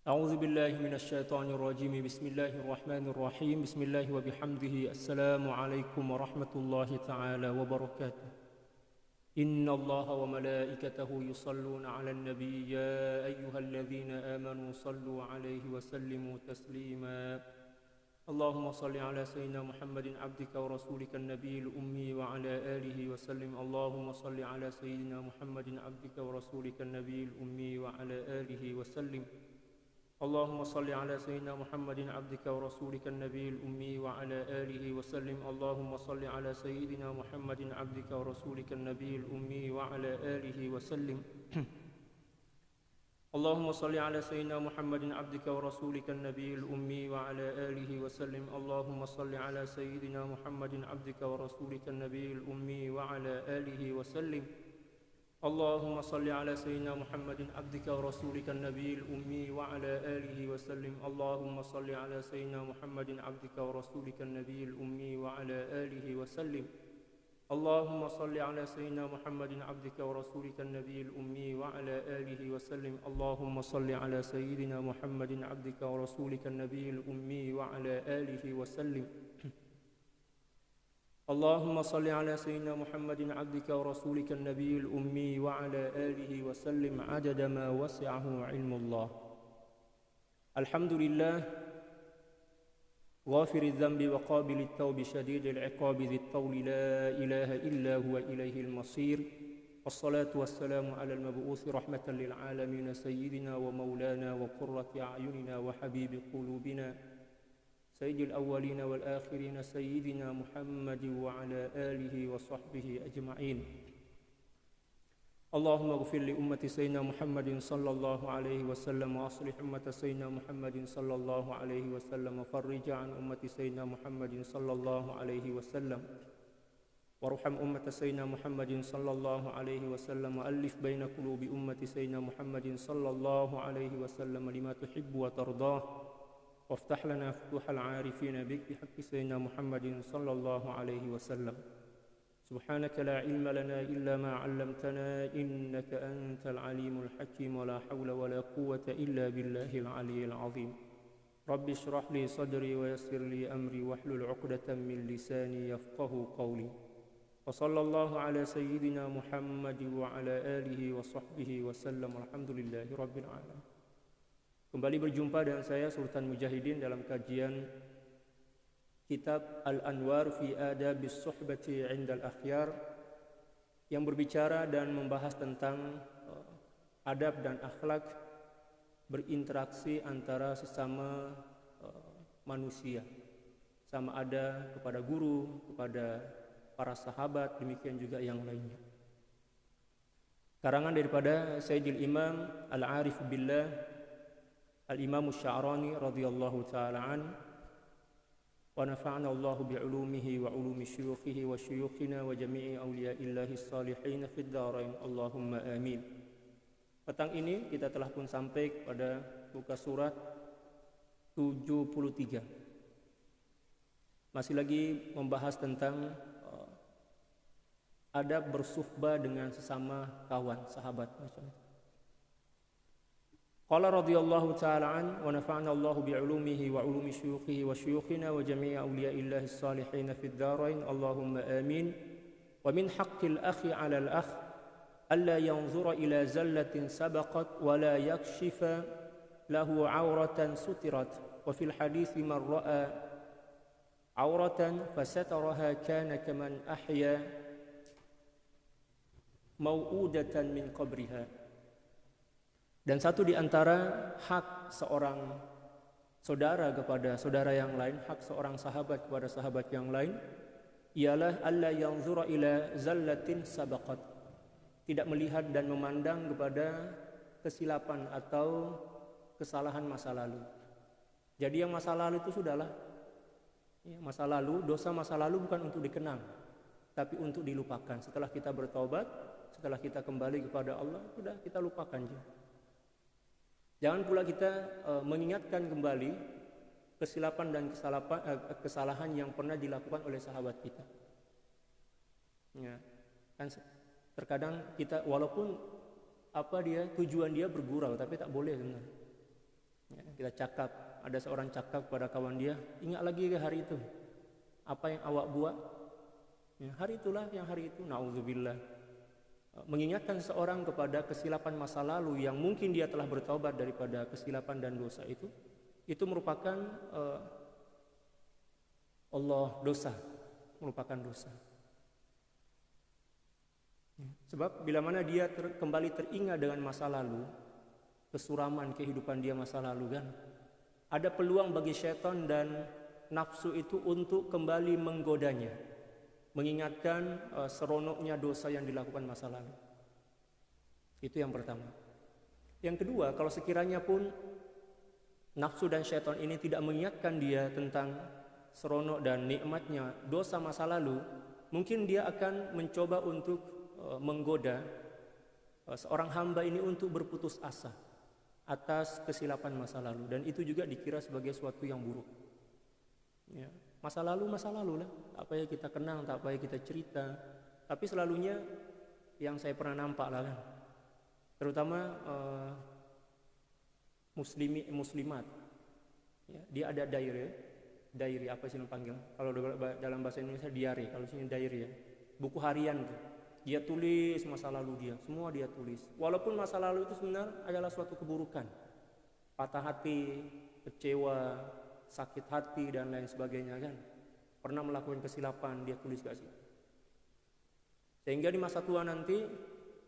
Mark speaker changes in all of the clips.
Speaker 1: أعوذ بالله من الشيطان الرجيم بسم الله الرحمن الرحيم بسم الله وبحمده السلام عليكم ورحمة الله تعالى وبركاته إن الله وملائكته يصلون على النبي يا أيها الذين آمنوا صلوا عليه وسلموا تسليما اللهم صل على سيدنا محمد عبدك ورسولك النبي الأمي وعلى آله وسلم اللهم صل على سيدنا محمد عبدك ورسولك النبي الأمي وعلى آله وسلم اللهم صل على سيدنا محمد عبدك ورسولك النبي الأمي وعلى آله وسلم اللهم صل على سيدنا محمد عبدك ورسولك النبي الأمي وعلى آله وسلم اللهم صل على سيدنا محمد عبدك ورسولك النبي الأمي وعلى آله وسلم اللهم صل على سيدنا محمد عبدك ورسولك النبي الأمي وعلى آله وسلم اللهم صل على سيدنا محمد عبدك ورسولك النبي الأمي وعلى آله وسلم اللهم صل على سيدنا محمد عبدك ورسولك النبي الأمي وعلى آله وسلم اللهم صل على سيدنا محمد عبدك ورسولك النبي الأمي وعلى آله وسلم اللهم صل على سيدنا محمد عبدك ورسولك النبي الأمي وعلى آله وسلم اللهم صل على سيدنا محمد عبدك ورسولك النبي الأمي وعلى آله وسلم عدد ما وسعه علم الله الحمد لله غافر الذنب وقابل التوب شديد العقاب ذي الطول لا إله إلا هو إليه المصير والصلاة والسلام على المبعوث رحمة للعالمين سيدنا ومولانا وقرة أعيننا وحبيب قلوبنا سيد الأولين والآخرين سيدنا محمد وعلى آله وصحبه أجمعين اللهم اغفر لأمة سيدنا محمد صلى الله عليه وسلم وأصلح أمة سيدنا محمد صلى الله عليه وسلم وفرج عن أمة سيدنا محمد صلى الله عليه وسلم وارحم أمة سيدنا محمد صلى الله عليه وسلم وألف بين قلوب أمة سيدنا محمد صلى الله عليه وسلم لما تحب وترضاه وافتح لنا فتوح العارفين بك بحق سيدنا محمد صلى الله عليه وسلم سبحانك لا علم لنا إلا ما علمتنا إنك أنت العليم الحكيم ولا حول ولا قوة إلا بالله العلي العظيم رب اشرح لي صدري ويسر لي أمري واحلل عقدة من لساني يفقه قولي وصلى الله على سيدنا محمد وعلى آله وصحبه وسلم والحمد لله رب العالمين. Kembali berjumpa dengan saya Sultan Mujahidin dalam kajian kitab Al-Anwar fi Adabis Suhbati 'Indal Akhyar yang berbicara dan membahas tentang adab dan akhlak berinteraksi antara sesama manusia, sama ada kepada guru, kepada para sahabat, demikian juga yang lainnya. Karangan daripada Sayyidil Imam Al-Arif Billah Al-Imam Sya'rani radhiyallahu ta'ala an wa nafa'ana Allahu bi'ulumihi wa ulumi syuyukhihi wa syuyukhina wa jami'i awliya'illahi salihin fid dharain Allahumma amin. Petang ini kita telah pun sampai kepada buka surat 73. Masih lagi membahas tentang adab bersuhbah dengan sesama kawan, sahabat macam itu. Qala radhiyallahu ta'ala an wa nafa'ana Allahu bi'ulumihi wa ulumi syuyukhihi wa syuyukhina wa jami'i awliya'illahi salihin fid dharain Allahumma amin. Wa min haqqil akhi 'ala al-akh alla yanzura ila zallatin sabaqat wa la yakshifa lahu 'awratan sutirat wa fil hadithi man ra'a 'awratan fasataraha kana kaman ahya mau'udatan min qabriha. Dan satu di antara hak seorang saudara kepada saudara yang lain, hak seorang sahabat kepada sahabat yang lain, ialah alla yanzura ila zallatin sabaqat, tidak melihat dan memandang kepada kesilapan atau kesalahan masa lalu. Jadi yang masa lalu itu sudahlah, masa lalu, dosa masa lalu bukan untuk dikenang, tapi untuk dilupakan. Setelah kita bertaubat, setelah kita kembali kepada Allah, sudah kita lupakan saja. Jangan pula kita mengingatkan kembali kesilapan dan kesalahan yang pernah dilakukan oleh sahabat kita. Ya, kan terkadang kita walaupun tujuan dia bergurau, tapi tak boleh sebenarnya. Ya, kita cakap, ada seorang cakap kepada kawan dia, ingat lagi ke hari itu, apa yang awak buat? Ya, hari itulah yang hari itu, na'udzubillah. Mengingatkan seorang kepada kesilapan masa lalu yang mungkin dia telah bertobat daripada kesilapan dan dosa itu merupakan merupakan dosa. Sebab bila mana dia kembali teringat dengan masa lalu, kesuraman kehidupan dia masa lalu kan, ada peluang bagi syaitan dan nafsu itu untuk kembali menggodanya, mengingatkan seronoknya dosa yang dilakukan masa lalu. Itu yang pertama. Yang kedua, kalau sekiranya pun nafsu dan syaitan ini tidak mengingatkan dia tentang seronok dan nikmatnya dosa masa lalu, mungkin dia akan mencoba untuk menggoda seorang hamba ini untuk berputus asa atas kesilapan masa lalu, dan itu juga dikira sebagai suatu yang buruk. Ya, masa lalu lah, tak payah kita kenang, tak payah kita cerita, tapi selalunya yang saya pernah nampak lah kan, terutama muslimat, ya, dia ada diary apa sih panggil, kalau dalam bahasa Indonesia diary, kalau sini diary ya, buku harian tuh. Dia tulis masa lalu dia, semua dia tulis. Walaupun masa lalu itu sebenarnya adalah suatu keburukan, patah hati, kecewa, sakit hati dan lain sebagainya kan. Pernah melakukan kesilapan, dia tulis gak sih? Sehingga di masa tua nanti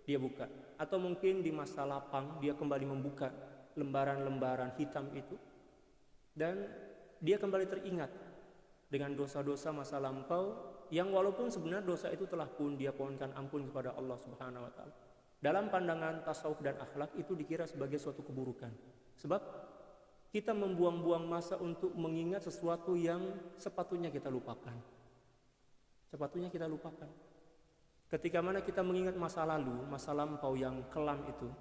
Speaker 1: dia buka, atau mungkin di masa lapang dia kembali membuka lembaran-lembaran hitam itu, dan dia kembali teringat dengan dosa-dosa masa lampau yang walaupun sebenarnya dosa itu telah pun dia pohonkan ampun kepada Allah Subhanahu wa taala. Dalam pandangan tasawuf dan akhlak itu dikira sebagai suatu keburukan. Sebab kita membuang-buang masa untuk mengingat sesuatu yang sepatutnya kita lupakan. Sepatutnya kita lupakan. Ketika mana kita mengingat masa lalu, masa lampau yang kelam itu,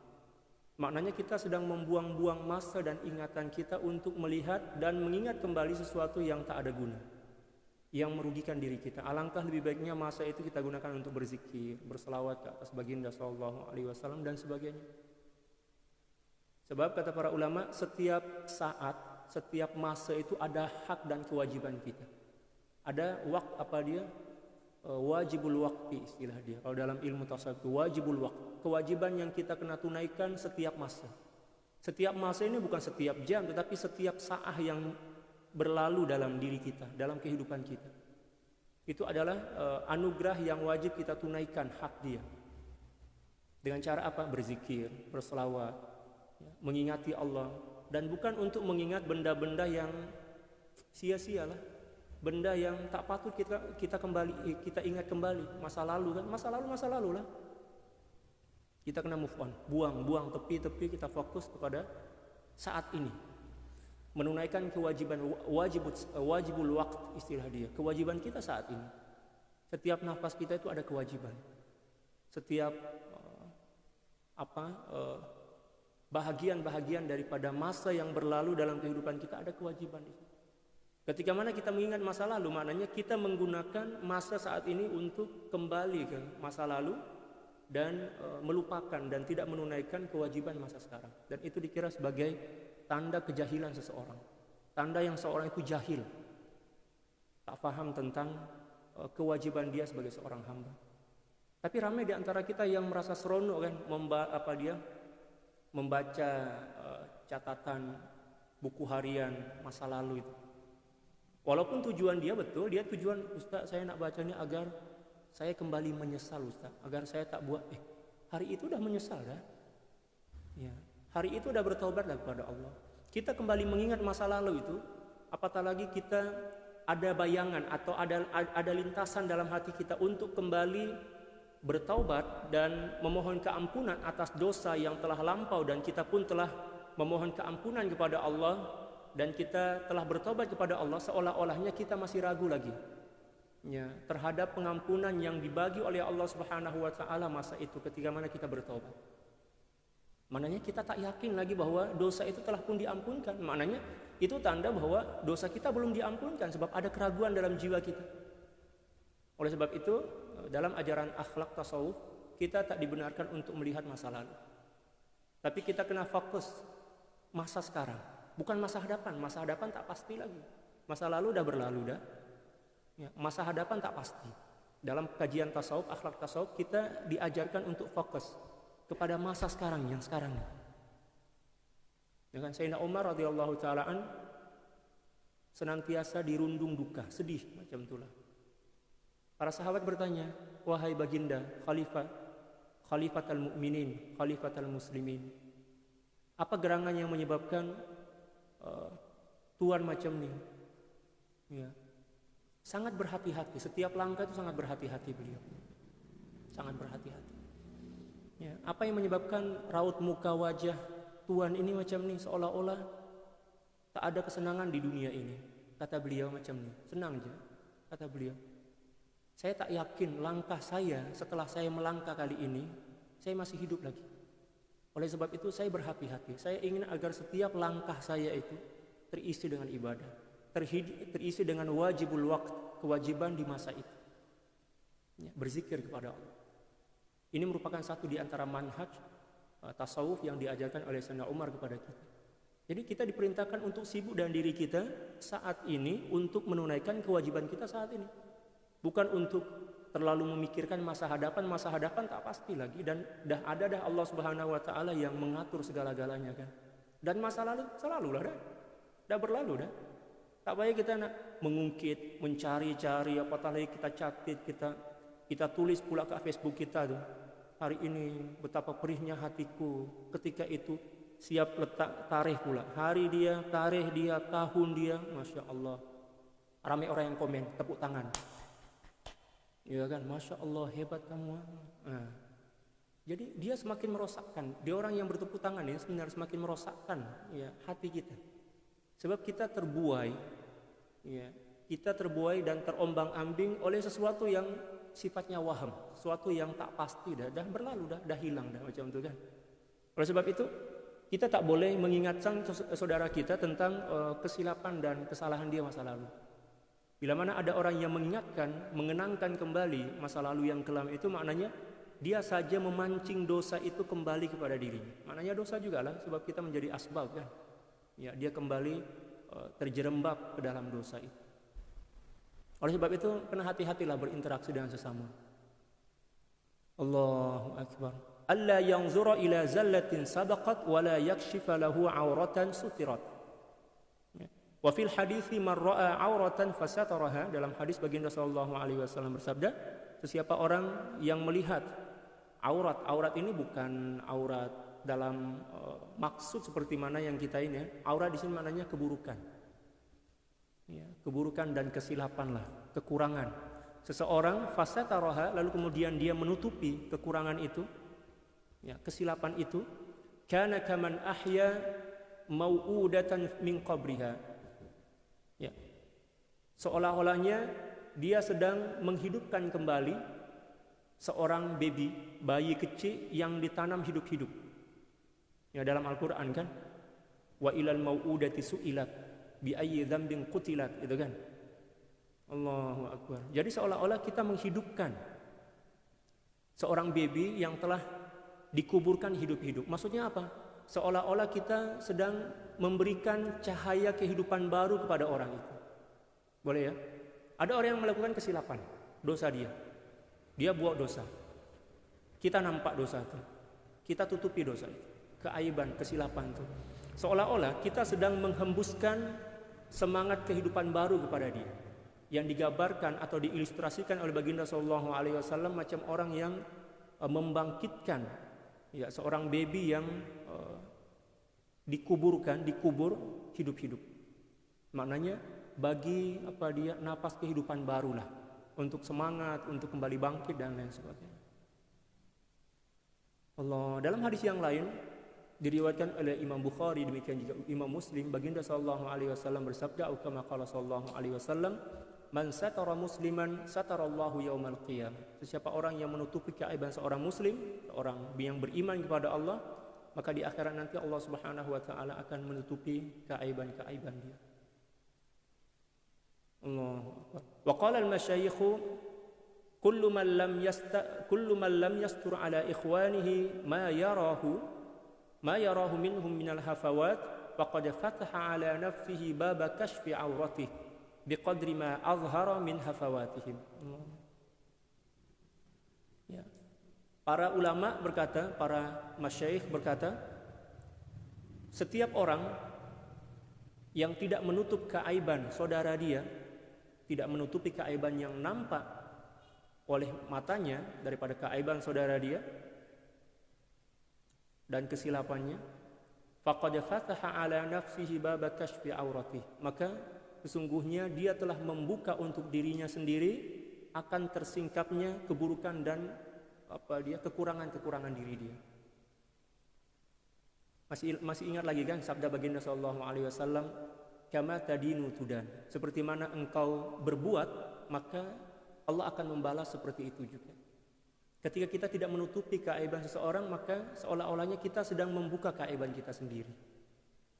Speaker 1: maknanya kita sedang membuang-buang masa dan ingatan kita untuk melihat dan mengingat kembali sesuatu yang tak ada guna, yang merugikan diri kita. Alangkah lebih baiknya masa itu kita gunakan untuk berzikir, berselawat ke atas baginda sallallahu alaihi wasallam dan sebagainya. Sebab kata para ulama, setiap saat, setiap masa itu ada hak dan kewajiban kita. Ada wajibul waqti istilah dia. Kalau dalam ilmu tasawuf itu wajibul waqti, kewajiban yang kita kena tunaikan setiap masa. Setiap masa ini bukan setiap jam, tetapi setiap saat yang berlalu dalam diri kita, dalam kehidupan kita. Itu adalah anugerah yang wajib kita tunaikan hak dia. Dengan cara apa? Berzikir, berselawat, ya, mengingati Allah, dan bukan untuk mengingat benda-benda yang sia-sia lah, benda yang tak patut kita ingat kembali, masa lalu kan, masa lalu lah. Kita kena move on, buang tepi-tepi, kita fokus kepada saat ini. Menunaikan kewajiban wajibul waqt istilah dia, kewajiban kita saat ini. Setiap nafas kita itu ada kewajiban. Setiap bahagian-bahagian daripada masa yang berlalu dalam kehidupan kita ada kewajiban itu. Ketika mana kita mengingat masa lalu, maknanya kita menggunakan masa saat ini untuk kembali ke masa lalu dan melupakan dan tidak menunaikan kewajiban masa sekarang. Dan itu dikira sebagai tanda kejahilan seseorang, tanda yang seorang itu jahil, tak paham tentang kewajiban dia sebagai seorang hamba. Tapi ramai di antara kita yang merasa seronok kan membaca catatan buku harian masa lalu itu. Walaupun tujuan dia betul, dia tujuan, Ustaz saya nak baca ini agar saya kembali menyesal Ustaz, agar saya tak buat hari itu udah menyesal dah. Ya. Hari itu udah bertobat kepada Allah. Kita kembali mengingat masa lalu itu, apatah lagi kita ada bayangan atau ada lintasan dalam hati kita untuk kembali bertaubat dan memohon keampunan atas dosa yang telah lampau, dan kita pun telah memohon keampunan kepada Allah dan kita telah bertobat kepada Allah, seolah-olahnya kita masih ragu lagi ya, terhadap pengampunan yang dibagi oleh Allah Subhanahu wa taala masa itu ketika mana kita bertobat. Maknanya kita tak yakin lagi bahwa dosa itu telah pun diampunkan. Maknanya itu tanda bahwa dosa kita belum diampunkan, sebab ada keraguan dalam jiwa kita. Oleh sebab itu, dalam ajaran akhlak tasawuf, kita tak dibenarkan untuk melihat masa lalu. Tapi kita kena fokus masa sekarang. Bukan masa hadapan tak pasti lagi. Masa lalu udah berlalu dah. Ya, masa hadapan tak pasti. Dalam kajian tasawuf, akhlak tasawuf, kita diajarkan untuk fokus kepada masa sekarang, yang sekarang. Dengan Sayyidina Umar radhiyallahu ta'ala senantiasa dirundung duka, sedih macam itulah. Para sahabat bertanya, wahai baginda, khalifatul mu'minin, khalifatul muslimin, apa gerangan yang menyebabkan tuan macam ni? Ya. Sangat berhati-hati, setiap langkah itu sangat berhati-hati beliau. Sangat berhati-hati. Ya, apa yang menyebabkan raut muka wajah tuan ini macam ni, seolah-olah tak ada kesenangan di dunia ini? Kata beliau macam ni, senang je, kata beliau. Saya tak yakin langkah saya setelah saya melangkah kali ini, saya masih hidup lagi. Oleh sebab itu saya berhati-hati. Saya ingin agar setiap langkah saya itu terisi dengan ibadah, terisi dengan wajibul waqt, kewajiban di masa itu. Ya, berzikir kepada Allah. Ini merupakan satu di antara manhaj tasawuf yang diajarkan oleh Sayyidina Umar kepada kita. Jadi kita diperintahkan untuk sibuk dengan diri kita saat ini untuk menunaikan kewajiban kita saat ini. Bukan untuk terlalu memikirkan masa hadapan tak pasti lagi, dan dah ada dah Allah Subhanahu wa taala yang mengatur segala-galanya kan. Dan masa lalu selalu lah dah berlalu dah. Tak payah kita nak mengungkit, mencari-cari, apatah lagi kita catat, kita tulis pula ke Facebook kita tuh. Hari ini betapa perihnya hatiku, ketika itu siap letak tarikh pula. Hari dia, tarikh dia, tahun dia, Masya Allah. Ramai orang yang komen, tepuk tangan. Ya kan, Masya Allah, hebat kamu. Nah, jadi dia semakin merosakkan. Dia orang yang bertepuk tangan ini sebenarnya semakin merosakkan ya hati kita. Sebab kita terbuai, ya, kita terbuai dan terombang-ambing oleh sesuatu yang sifatnya waham, sesuatu yang tak pasti, dah berlalu, dah hilang, dah macam itu kan. Oleh sebab itu kita tak boleh mengingatkan saudara kita tentang kesilapan dan kesalahan dia masa lalu. Bila mana ada orang yang mengingatkan, mengenangkan kembali masa lalu yang kelam itu, maknanya dia saja memancing dosa itu kembali kepada dirinya. Maknanya dosa juga lah, sebab kita menjadi asbab kan. Ya, dia kembali terjerembab ke dalam dosa itu. Oleh sebab itu, kena hati-hatilah berinteraksi dengan sesama. Allahu Akbar. Alla yanzura ila zallatin sabaqat wa la yakshifa lahu auratan sutirat. Wa fil hadithi man ra'a auratan fasataraha, dalam hadis baginda sallallahu alaihi wasallam bersabda, sesiapa orang yang melihat aurat ini bukan aurat dalam maksud seperti mana yang kita ini ya. Aurat di sini maknanya keburukan. Ya, keburukan dan kesilapan lah, kekurangan. Seseorang fasataraha, lalu kemudian dia menutupi kekurangan itu, ya, kesilapan itu, kana kaman ahya mau'udatan min qabriha. Ya. Seolah-olahnya dia sedang menghidupkan kembali seorang bayi kecil yang ditanam hidup-hidup. Ya, dalam Al-Qur'an kan, wa ilal mau'udati su'ilat bi ayyi dzambin qutilat, itu kan. Allahu Akbar. Jadi seolah-olah kita menghidupkan seorang baby yang telah dikuburkan hidup-hidup. Maksudnya apa? Seolah-olah kita sedang memberikan cahaya kehidupan baru kepada orang itu. Boleh ya? Ada orang yang melakukan kesilapan, dosa dia. Dia buat dosa. Kita nampak dosa itu. Kita tutupi dosa itu. Keaiban, kesilapan itu. Seolah-olah kita sedang menghembuskan semangat kehidupan baru kepada dia. Yang digambarkan atau diilustrasikan oleh baginda sallallahu alaihi wasallam macam orang yang membangkitkan ya seorang baby yang dikubur hidup-hidup. Maknanya bagi dia napas kehidupan barulah, untuk semangat, untuk kembali bangkit dan lain sebagainya. Allah, dalam hadis yang lain diriwayatkan oleh Imam Bukhari, demikian juga Imam Muslim, baginda sallallahu alaihi wasallam bersabda, atau kama qala sallallahu alaihi wasallam, man satara musliman satarallahu yaumal qiyam. Sesiapa orang yang menutupi keaiban seorang muslim, orang yang beriman kepada Allah, maka di akhirat nanti Allah Subhanahu wa taala akan menutupi keaiban-keaiban dia. Allahu akbar. Wa qala al-masyayikh kullu man lam yastur ala ikhwanihi ma yarahu minhum min al-hafawat faqad fataha ala nafsihi baba kashfi awratih biqadri ma azhara min hafawatihim. Ya. Para ulama berkata, para masyayikh berkata, setiap orang yang tidak menutup keaiban saudara dia, tidak menutupi keaiban yang nampak oleh matanya daripada keaiban saudara dia dan kesilapannya, faqad fataha ala nafsihi baba kashfi auratih, maka sesungguhnya dia telah membuka untuk dirinya sendiri akan tersingkapnya keburukan dan kekurangan-kekurangan diri dia. Masih ingat lagi kan sabda baginda sallallahu alaihi wasallam, kama tadinu tudan, seperti mana engkau berbuat maka Allah akan membalas seperti itu juga. Ketika kita tidak menutupi keaiban seseorang, maka seolah-olahnya kita sedang membuka keaiban kita sendiri.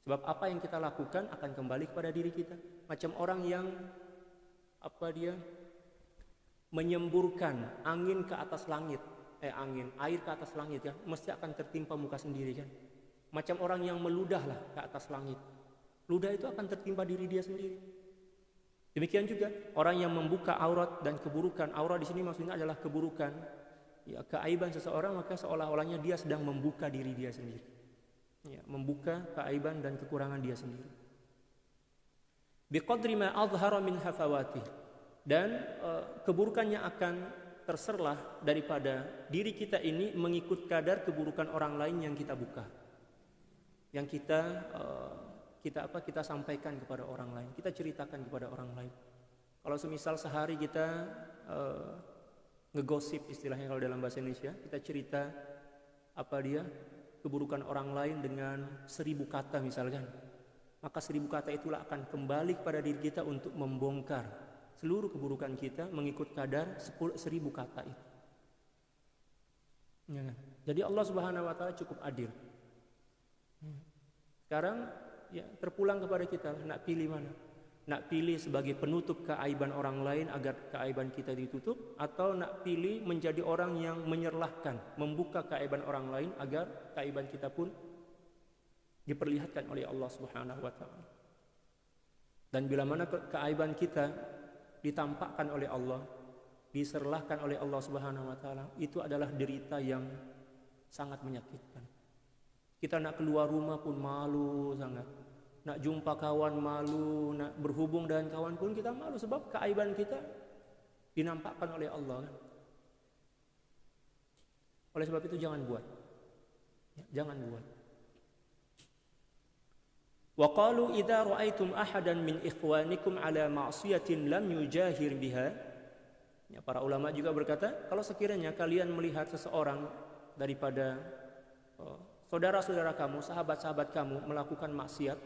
Speaker 1: Sebab apa yang kita lakukan akan kembali kepada diri kita. Macam orang yang menyemburkan angin ke atas langit, air ke atas langit ya, mesti akan tertimpa muka sendiri kan. Macam orang yang meludahlah ke atas langit, ludah itu akan tertimpa diri dia sendiri. Demikian juga orang yang membuka aurat dan keburukan. Aurat di sini maksudnya adalah keburukan, ya, keaiban seseorang, maka seolah-olahnya dia sedang membuka diri dia sendiri, ya, membuka keaiban dan kekurangan dia sendiri. Biqadri ma azhara min hafawati, dan keburukannya akan terserlah daripada diri kita ini mengikut kadar keburukan orang lain yang kita buka, yang kita sampaikan kepada orang lain, kita ceritakan kepada orang lain. Kalau semisal sehari kita ngegosip, istilahnya kalau dalam bahasa Indonesia, kita cerita keburukan orang lain dengan 1000 kata misalkan, maka 1000 kata itulah akan kembali kepada diri kita untuk membongkar seluruh keburukan kita mengikut kadar 1000 kata itu. Ya. Jadi Allah Subhanahu wa taala cukup adil. Sekarang ya terpulang kepada kita, nak pilih mana? Nak pilih sebagai penutup keaiban orang lain agar keaiban kita ditutup, atau nak pilih menjadi orang yang menyerlahkan, membuka keaiban orang lain agar keaiban kita pun diperlihatkan oleh Allah Subhanahu wa taala. Dan bila mana keaiban kita ditampakkan oleh Allah, diserlahkan oleh Allah Subhanahu wa taala, itu adalah derita yang sangat menyakitkan. Kita nak keluar rumah pun malu sangat, nak jumpa kawan malu, nak berhubung dengan kawan pun kita malu, sebab keaiban kita dinampakkan oleh Allah kan? Oleh sebab itu jangan buat, ya, jangan buat. Wa qalu idza ra'aitum ahadan min ikhwanikum ala ma'siyatin lam yujahir biha. Ya, para ulama juga berkata, kalau sekiranya kalian melihat seseorang daripada saudara-saudara kamu, sahabat-sahabat kamu melakukan maksiat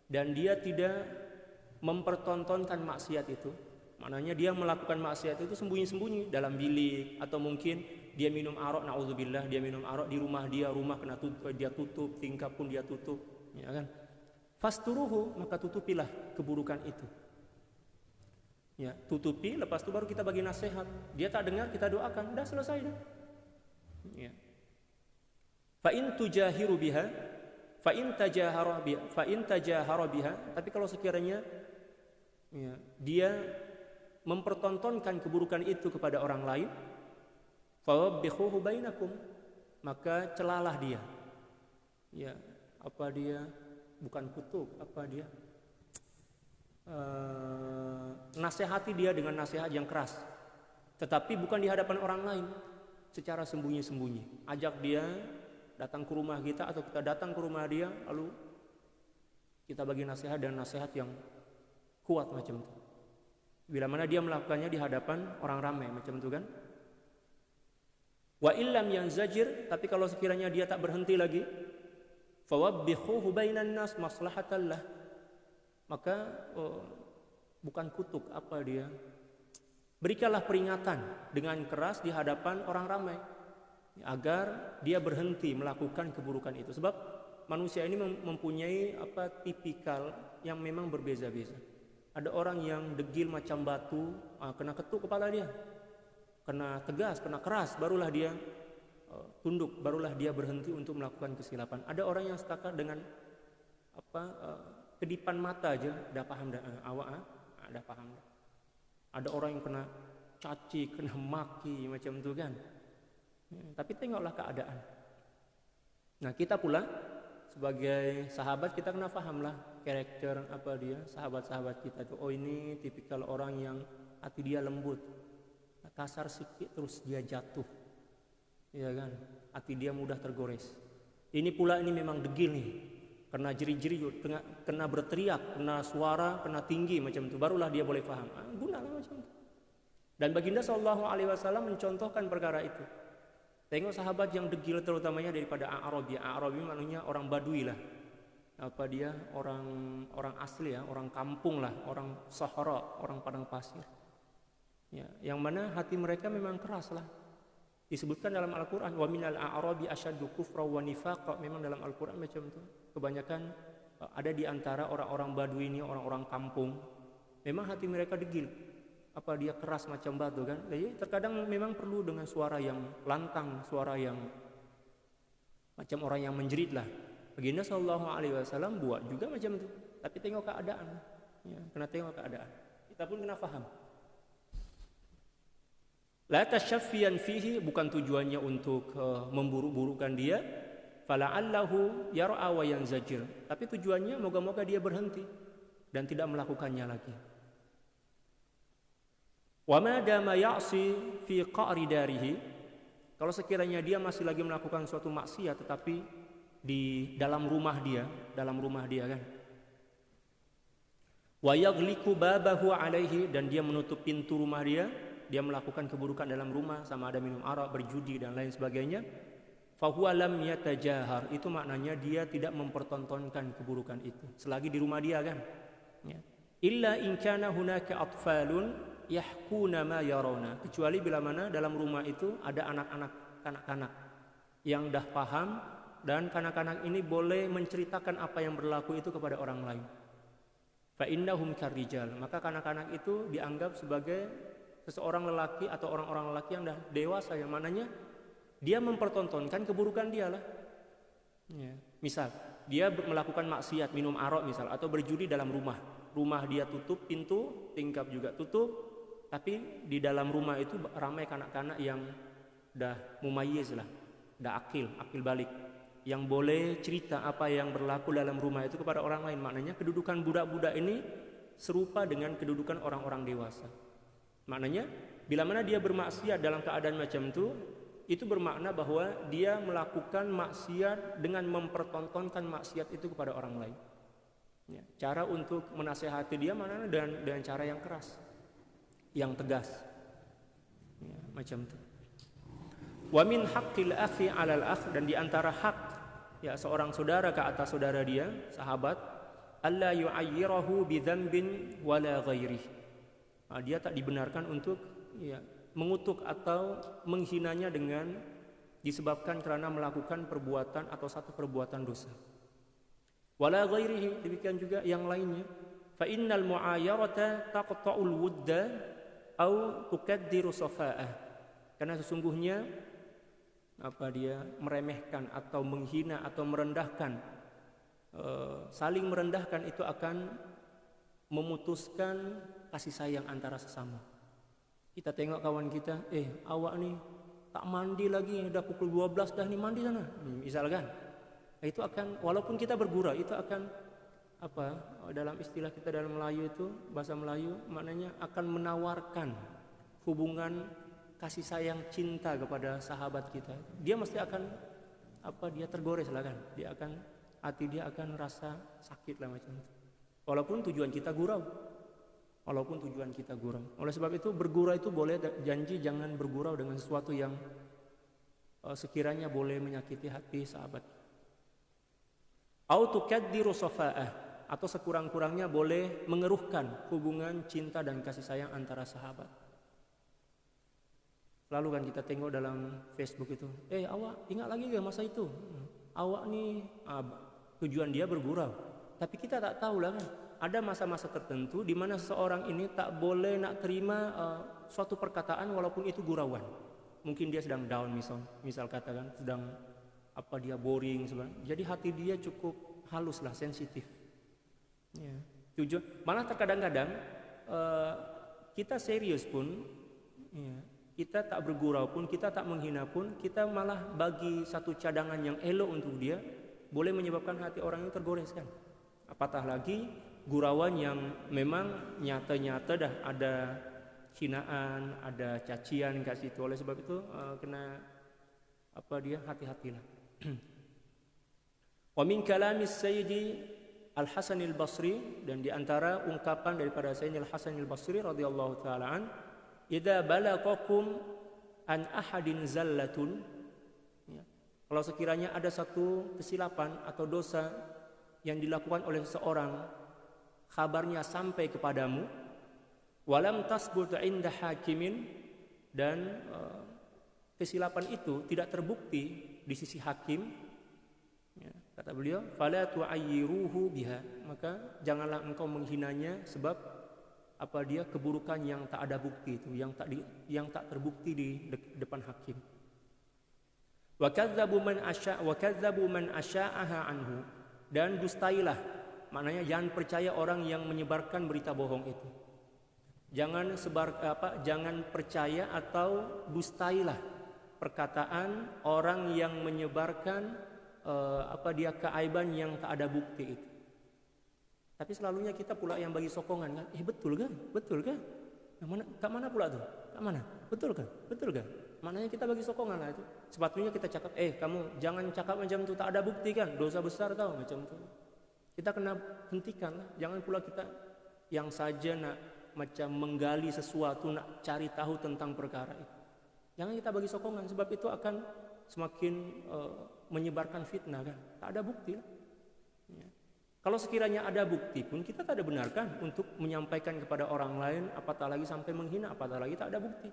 Speaker 1: dan dia tidak mempertontonkan maksiat itu, maknanya dia melakukan maksiat itu sembunyi-sembunyi dalam bilik, atau mungkin dia minum arak, naudzubillah, dia minum arak di rumah dia, rumah kena dia tutup, tingkap pun dia tutup, ya kan? Fasturuhu, maka tutupilah keburukan itu. Ya, tutupi, lepas itu baru kita bagi nasihat. Dia tak dengar, kita doakan, dah selesai dah. Ya. Fa in tujahiru biha, fa in tajahara biha, tapi kalau sekiranya ya, dia mempertontonkan keburukan itu kepada orang lain, fawabbihuhu bainakum, maka celalah dia. Ya, dia bukan kutuk, nasihati dia dengan nasihat yang keras, tetapi bukan di hadapan orang lain, secara sembunyi-sembunyi. Ajak dia datang ke rumah kita, atau kita datang ke rumah dia, lalu kita bagi nasihat dan nasihat yang kuat macam itu. Bila mana dia melakukannya di hadapan orang ramai macam itu kan. Wa illam yanzajir, tapi kalau sekiranya dia tak berhenti lagi, fawabbihuhu bainan nas maslahatan lah, maka bukan kutuk, berikanlah peringatan dengan keras di hadapan orang ramai agar dia berhenti melakukan keburukan itu. Sebab manusia ini mempunyai tipikal yang memang berbeza-beza. Ada orang yang degil macam batu, kena ketuk kepala dia, kena tegas, kena keras, barulah dia tunduk, barulah dia berhenti untuk melakukan kesilapan. Ada orang yang setakat dengan kedipan mata aja udah paham dah, awak udah paham dah. Ada orang yang kena caci, kena maki macam itu kan. Tapi tengoklah keadaan. Nah kita pula sebagai sahabat kita kena paham lah karakter apa dia, sahabat-sahabat kita tuh. Oh ini tipikal orang yang hati dia lembut, kasar sedikit terus dia jatuh, ya kan? Hati dia mudah tergores. Ini pula ini memang degil nih, kena jeri-jeri, kena berteriak, kena suara, kena tinggi macam itu, barulah dia boleh paham. Gunalah macam itu. Dan baginda Shallallahu Alaihi Wasallam mencontohkan perkara itu. Tengok sahabat yang degil terutamanya daripada A'rabi. A'rabi maknanya orang Badui lah. Apa dia orang asli ya, orang kampung lah, orang Sahara, orang padang pasir. Ya, yang mana hati mereka memang keras lah. Disebutkan dalam Al-Quran, wa minal a'rabi asyaddu kufra wa nifaqa. Memang dalam Al-Quran macam itu. Kebanyakan ada di antara orang-orang Badui ini, orang-orang kampung. Memang hati mereka degil. Apa dia keras macam batu kan? Jadi terkadang memang perlu dengan suara yang lantang, suara yang macam orang yang menjerit lah. Baginda Sallallahu Alaihi Wasallam buat juga macam itu. Tapi tengok keadaan, ya, kena tengok keadaan. Kita pun kena faham. La tasyaffiyan fihi, bukan tujuannya untuk memburuk-burukan dia. Fala'allahu yar'a wa yanzajir. Tapi tujuannya moga-moga dia berhenti dan tidak melakukannya lagi. Wa ma dama ya'si fi qa'ri darihi, kalau sekiranya dia masih lagi melakukan suatu maksiat tetapi di dalam rumah dia kan. Wa yaghliqu babahu alaihi, dan dia menutup pintu rumah dia melakukan keburukan dalam rumah, sama ada minum arak, berjudi dan lain sebagainya. Fa huwa lam yatajahar, itu maknanya dia tidak mempertontonkan keburukan itu selagi di rumah dia kan. Ya. Illa in kana hunaka atfalun yahkuna ma yarawna, kecuali bila mana dalam rumah itu ada anak-anak, kanak-kanak yang dah paham, dan kanak-kanak ini boleh menceritakan apa yang berlaku itu kepada orang lain. Fa innahum karrijal, maka kanak-kanak itu dianggap sebagai seseorang lelaki atau orang-orang lelaki yang dah dewasa, yang mananya dia mempertontonkan keburukan dia lah. Ya. Misal dia melakukan maksiat, minum arak misal, atau berjudi dalam rumah dia tutup pintu, tingkap juga tutup. Tapi di dalam rumah itu ramai kanak-kanak yang dah mumayyiz lah, dah akil balik, yang boleh cerita apa yang berlaku dalam rumah itu kepada orang lain. Maknanya kedudukan budak-budak ini serupa dengan kedudukan orang-orang dewasa. Maknanya bila mana dia bermaksiat dalam keadaan macam itu bermakna bahwa dia melakukan maksiat dengan mempertontonkan maksiat itu kepada orang lain. Ya, cara untuk menasehati dia mana dengan cara yang keras, yang tegas, ya, macam itu. Wa min haqqil akhi 'alal akh, dan di antara hak ya seorang saudara ke atas saudara dia, sahabat, alla yu'ayyirahu bi dzambin wala ghairihi. Dia tak dibenarkan untuk ya mengutuk atau menghinanya dengan disebabkan karena melakukan perbuatan atau satu perbuatan dosa. Wala ghairihi, demikian juga yang lainnya. Fa innal mu'ayyarata taqta'ul wudda au tukaddiru safa'ah, karena sesungguhnya dia meremehkan atau menghina atau merendahkan, saling merendahkan itu akan memutuskan kasih sayang antara sesama. Kita tengok kawan kita, awak nih tak mandi lagi, udah pukul 12 dah nih, mandi sana misalkan. Itu akan, walaupun kita bergurau, itu akan dalam istilah kita dalam Melayu itu, bahasa Melayu, maknanya akan menawarkan hubungan kasih sayang cinta kepada sahabat kita. Dia mesti akan dia tergores lah kan, hati dia akan rasa sakit lah macam itu, walaupun tujuan kita gurau. Oleh sebab itu bergurau itu boleh, janji jangan bergurau dengan sesuatu yang sekiranya boleh menyakiti hati sahabat. Au tukaddiru safa'ah, atau sekurang-kurangnya boleh mengeruhkan hubungan cinta dan kasih sayang antara sahabat. Lalu kan kita tengok dalam Facebook itu, awak ingat lagi gak masa itu? Awak nih tujuan dia bergurau, tapi kita tak tahu lah kan. Ada masa-masa tertentu di mana seseorang ini tak boleh nak terima suatu perkataan walaupun itu gurauan. Mungkin dia sedang down misal katakan sedang dia boring sebenarnya. Jadi hati dia cukup halus lah, sensitif. Ya. Tujuan, malah terkadang-kadang kita serius pun, ya, kita tak bergurau pun, kita tak menghina pun, kita malah bagi satu cadangan yang elok untuk dia, boleh menyebabkan hati orang itu tergoreskan. Apatah lagi gurauan yang memang nyata-nyata dah ada hinaan, ada cacian kat situ. Oleh sebab itu kena hati-hatilah. Wa min kalamis Sayyidi Al-Hasan Al-Basri, dan di antara ungkapan daripada Sayyidina Al-Hasan Al-Basri radhiyallahu taala an, idza balaqakum an ahadin zallatun, ya, kalau sekiranya ada satu kesilapan atau dosa yang dilakukan oleh seseorang, kabarnya sampai kepadamu, walam tasbut inda hakimin, dan kesilapan itu tidak terbukti di sisi hakim, ya, kata beliau, fala tu'ayyiruhu biha, maka janganlah engkau menghinanya, sebab dia keburukan yang tak ada bukti itu, yang tak terbukti di depan hakim. Wa kadzdzabu man asya'aha anhu, dan dustailah, maknanya jangan percaya orang yang menyebarkan berita bohong itu. Jangan percaya atau dustailah perkataan orang yang menyebarkan keaiban yang tak ada bukti itu. Tapi selalunya kita pula yang bagi sokongan kan, betul kan? Mana pula tuh? Tak mana? Betul kan? Maknanya kita bagi sokongan lah itu. Sepatutnya kita cakap, kamu jangan cakap macam itu, tak ada bukti kan, dosa besar tau macam itu. Kita kena hentikan lah. Jangan pula kita yang saja nak macam menggali sesuatu, nak cari tahu tentang perkara itu. Jangan kita bagi sokongan, sebab itu akan semakin menyebarkan fitnah kan. Tak ada bukti lah. Ya. Kalau sekiranya ada bukti pun kita tak ada benarkan untuk menyampaikan kepada orang lain, apatah lagi sampai menghina, apatah lagi tak ada bukti.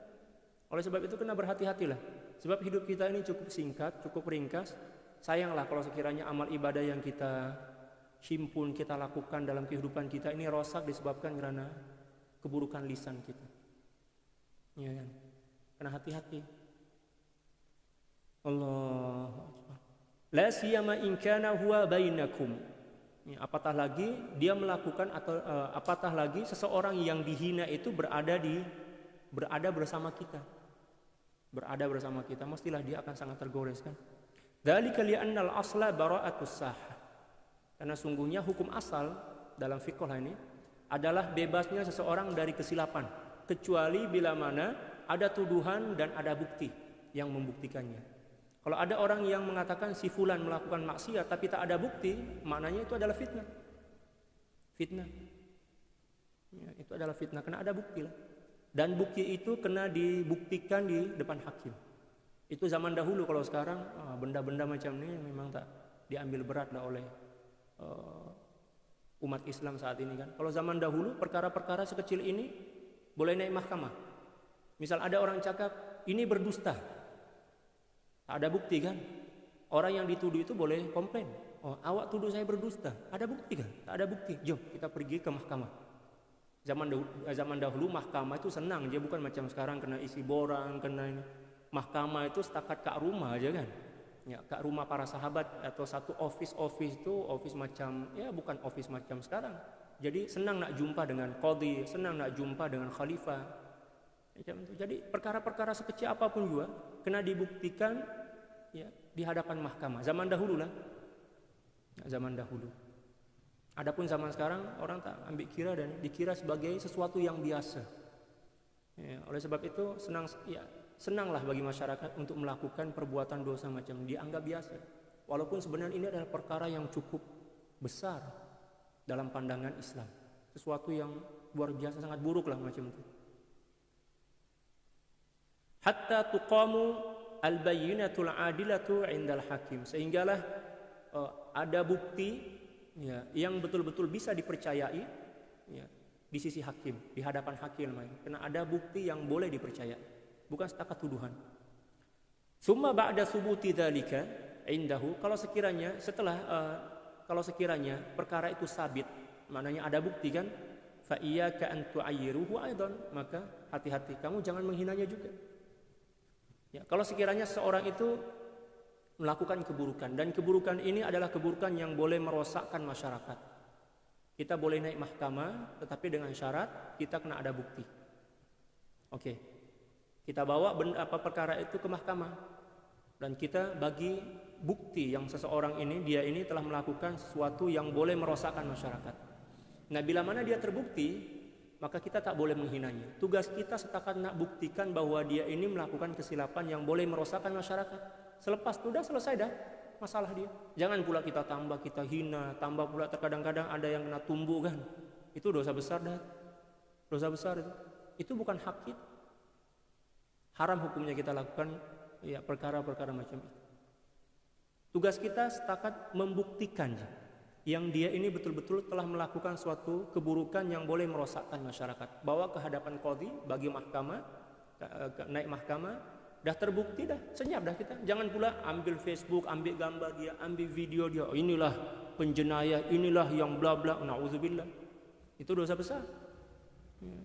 Speaker 1: Oleh sebab itu kena berhati-hatilah. Sebab hidup kita ini cukup singkat, cukup ringkas. Sayanglah kalau sekiranya amal ibadah yang kita himpun, kita lakukan dalam kehidupan kita ini rosak disebabkan karena keburukan lisan kita. Ya kan? Kena hati-hati. Allah. La siyama in kana huwa bainakum. Apatah lagi dia melakukan atau apatah lagi seseorang yang dihina itu berada bersama kita. Berada bersama kita, mestilah dia akan sangat tergores kan. Dzalika li'annal asla bara'atus sah. Karena sungguhnya hukum asal dalam fiqh ini adalah bebasnya seseorang dari kesilapan, kecuali bila mana ada tuduhan dan ada bukti yang membuktikannya. Kalau ada orang yang mengatakan si fulan melakukan maksiat tapi tak ada bukti, maknanya itu adalah fitnah. Fitnah. Ya, itu adalah fitnah karena ada bukti lah. Dan bukti itu kena dibuktikan di depan hakim. Itu zaman dahulu. Kalau sekarang benda-benda macam ini memang tak diambil berat lah oleh umat Islam saat ini kan. Kalau zaman dahulu perkara-perkara sekecil ini boleh naik mahkamah. Misal ada orang cakap ini berdusta, tak ada bukti kan. Orang yang dituduh itu boleh komplain. Awak tuduh saya berdusta, ada bukti kan? Tak ada bukti. Jom kita pergi ke mahkamah. Zaman dahulu mahkamah itu senang, dia bukan macam sekarang kena isi borang, kena ini. Mahkamah itu setakat kak rumah aja kan. Ya, kak rumah para sahabat atau satu office itu office macam, ya bukan office macam sekarang. Jadi senang nak jumpa dengan qadhi, senang nak jumpa dengan khalifah. Jadi perkara-perkara sekecil apapun juga kena dibuktikan ya di hadapan mahkamah. Zaman dahulu lah. Zaman dahulu. Adapun zaman sekarang orang tak ambil kira dan dikira sebagai sesuatu yang biasa. Ya, oleh sebab itu senanglah bagi masyarakat untuk melakukan perbuatan dosa macam dianggap biasa. Walaupun sebenarnya ini adalah perkara yang cukup besar dalam pandangan Islam. Sesuatu yang luar biasa, sangat buruk lah macam itu. Hatta tuqamu al-bayyinatul adilatu 'indal hakim, sehinggalah ada bukti ya, yang betul-betul bisa dipercayai ya, di sisi hakim, di hadapan hakim. Karena ada bukti yang boleh dipercaya, bukan setakat tuduhan. Summa ba'da subuti dzalika indahu, kalau sekiranya perkara itu sabit, maknanya ada bukti kan, fa iyyaka an tu'ayyiruhu aidan, maka hati-hati kamu jangan menghinanya juga. Ya, kalau sekiranya seorang itu melakukan keburukan, dan keburukan ini adalah keburukan yang boleh merosakkan masyarakat, Kita boleh naik mahkamah, tetapi dengan syarat kita kena ada bukti. Oke. Kita bawa perkara itu ke mahkamah dan kita bagi bukti yang seseorang ini, dia ini telah melakukan sesuatu yang boleh merosakkan masyarakat. Nah, bila mana dia terbukti, maka kita tak boleh menghinanya. Tugas kita setakat nak buktikan bahwa dia ini melakukan kesilapan yang boleh merosakkan masyarakat. Selepas itu sudah selesai dah masalah dia. Jangan pula kita tambah, kita hina, tambah pula terkadang-kadang ada yang kena tumbuk kan. Itu dosa besar dah. Dosa besar itu. Itu bukan hak kita. Haram hukumnya kita lakukan ya perkara-perkara macam itu. Tugas kita setakat membuktikan yang dia ini betul-betul telah melakukan suatu keburukan yang boleh merosakkan masyarakat. Bawa ke hadapan qadhi, bagi mahkamah, naik mahkamah, dah terbukti dah, senyap dah kita. Jangan pula ambil Facebook, ambil gambar dia, ambil video dia. Oh, inilah penjenayah, inilah yang bla bla. Nauzubillah. Itu dosa besar. Ya.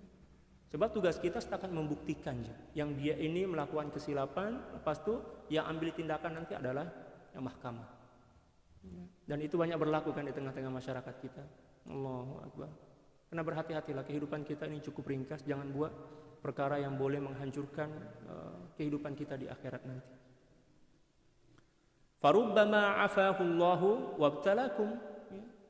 Speaker 1: Sebab tugas kita setakat membuktikan yang dia ini melakukan kesilapan, lepas itu yang ambil tindakan nanti adalah yang mahkamah. Dan itu banyak berlaku kan di tengah-tengah masyarakat kita. Allahu Akbar. Karena berhati-hatilah, kehidupan kita ini cukup ringkas, jangan buat perkara yang boleh menghancurkan kehidupan kita di akhirat nanti. Farubbama afahullahu wabtalakum.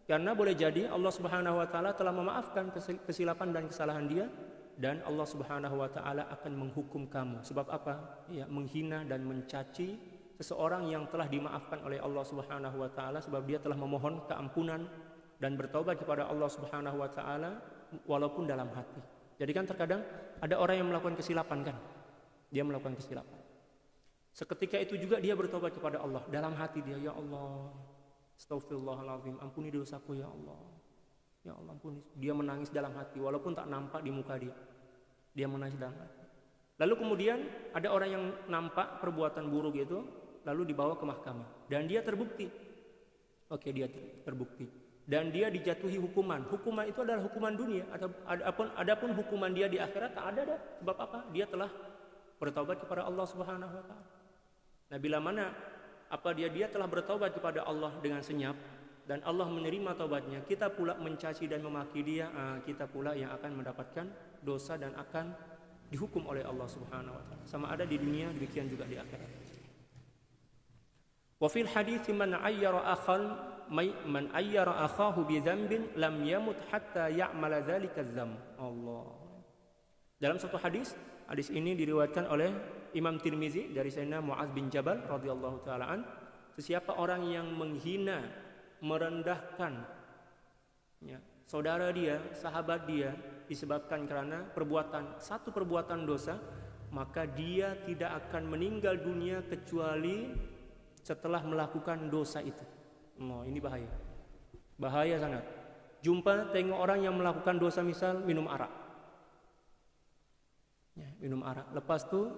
Speaker 1: Karena boleh jadi Allah Subhanahu wa taala telah memaafkan kesilapan dan kesalahan dia, dan Allah Subhanahu wa taala akan menghukum kamu. Sebab apa? Ya, menghina dan mencaci seseorang yang telah dimaafkan oleh Allah Subhanahu wa taala sebab dia telah memohon keampunan dan bertaubat kepada Allah Subhanahu wa taala walaupun dalam hati. Jadi kan terkadang ada orang yang melakukan kesilapan kan? Dia melakukan kesilapan. Seketika itu juga dia bertobat kepada Allah dalam hati dia, ya Allah, astaghfirullahaladzim, ampuni dosaku ya Allah. Ya Allah ampuni. Dia menangis dalam hati walaupun tak nampak di muka dia. Dia menangis dalam hati. Lalu kemudian ada orang yang nampak perbuatan buruk itu, lalu dibawa ke mahkamah dan dia terbukti. Oke, dia terbukti. Dan dia dijatuhi hukuman. Hukuman itu adalah hukuman dunia. Adapun hukuman dia di akhirat tak ada dah. Sebab apa? Dia telah bertaubat kepada Allah Subhanahu wa taala. Nah, bila mana dia telah bertaubat kepada Allah dengan senyap dan Allah menerima taubatnya, kita pula mencaci dan memaki dia, kita pula yang akan mendapatkan dosa dan akan dihukum oleh Allah Subhanahu wa taala. Sama ada di dunia, demikian juga di akhirat. Wa fil hadits man ayyara akhahu bi dzambin lam yamut hatta ya'mala dzalika dzamb. Allah. Dalam satu hadis ini diriwayatkan oleh Imam Tirmizi dari Sayyidina Mu'adz bin Jabal radhiyallahu taala an, sesiapa orang yang menghina, merendahkan ya, saudara dia, sahabat dia disebabkan karena satu perbuatan dosa, maka dia tidak akan meninggal dunia kecuali setelah melakukan dosa itu. Ini bahaya. Bahaya sangat. Tengok orang yang melakukan dosa, misal minum arak. Ya, minum arak. Lepas itu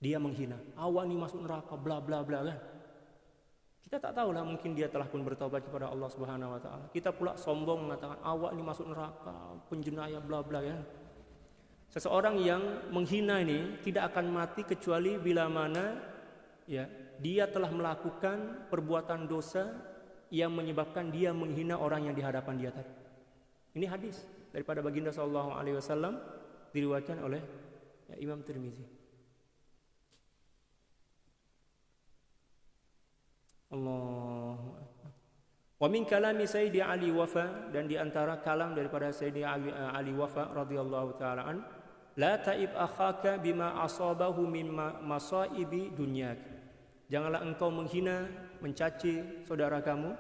Speaker 1: dia menghina, awak ni masuk neraka bla bla bla kan. Kita tak tahulah, mungkin dia telah pun bertaubat kepada Allah Subhanahu wa taala. Kita pula sombong mengatakan awak ni masuk neraka, penjenayah bla bla kan. Seseorang yang menghina ini tidak akan mati kecuali bila mana ya dia telah melakukan perbuatan dosa yang menyebabkan dia menghina orang yang di hadapan dia tadi. Ini hadis daripada baginda sallallahu alaihi wasallam, diriwayatkan oleh Imam Tirmizi. Allah. Wa min kalami Sayyidi Ali Wafa, dan di antara kalam daripada Sayyidi Ali Wafa radhiyallahu taala an, la ta'ib akhaka bima asabahu min masaibi dunyak. Janganlah engkau menghina, mencaci saudara kamu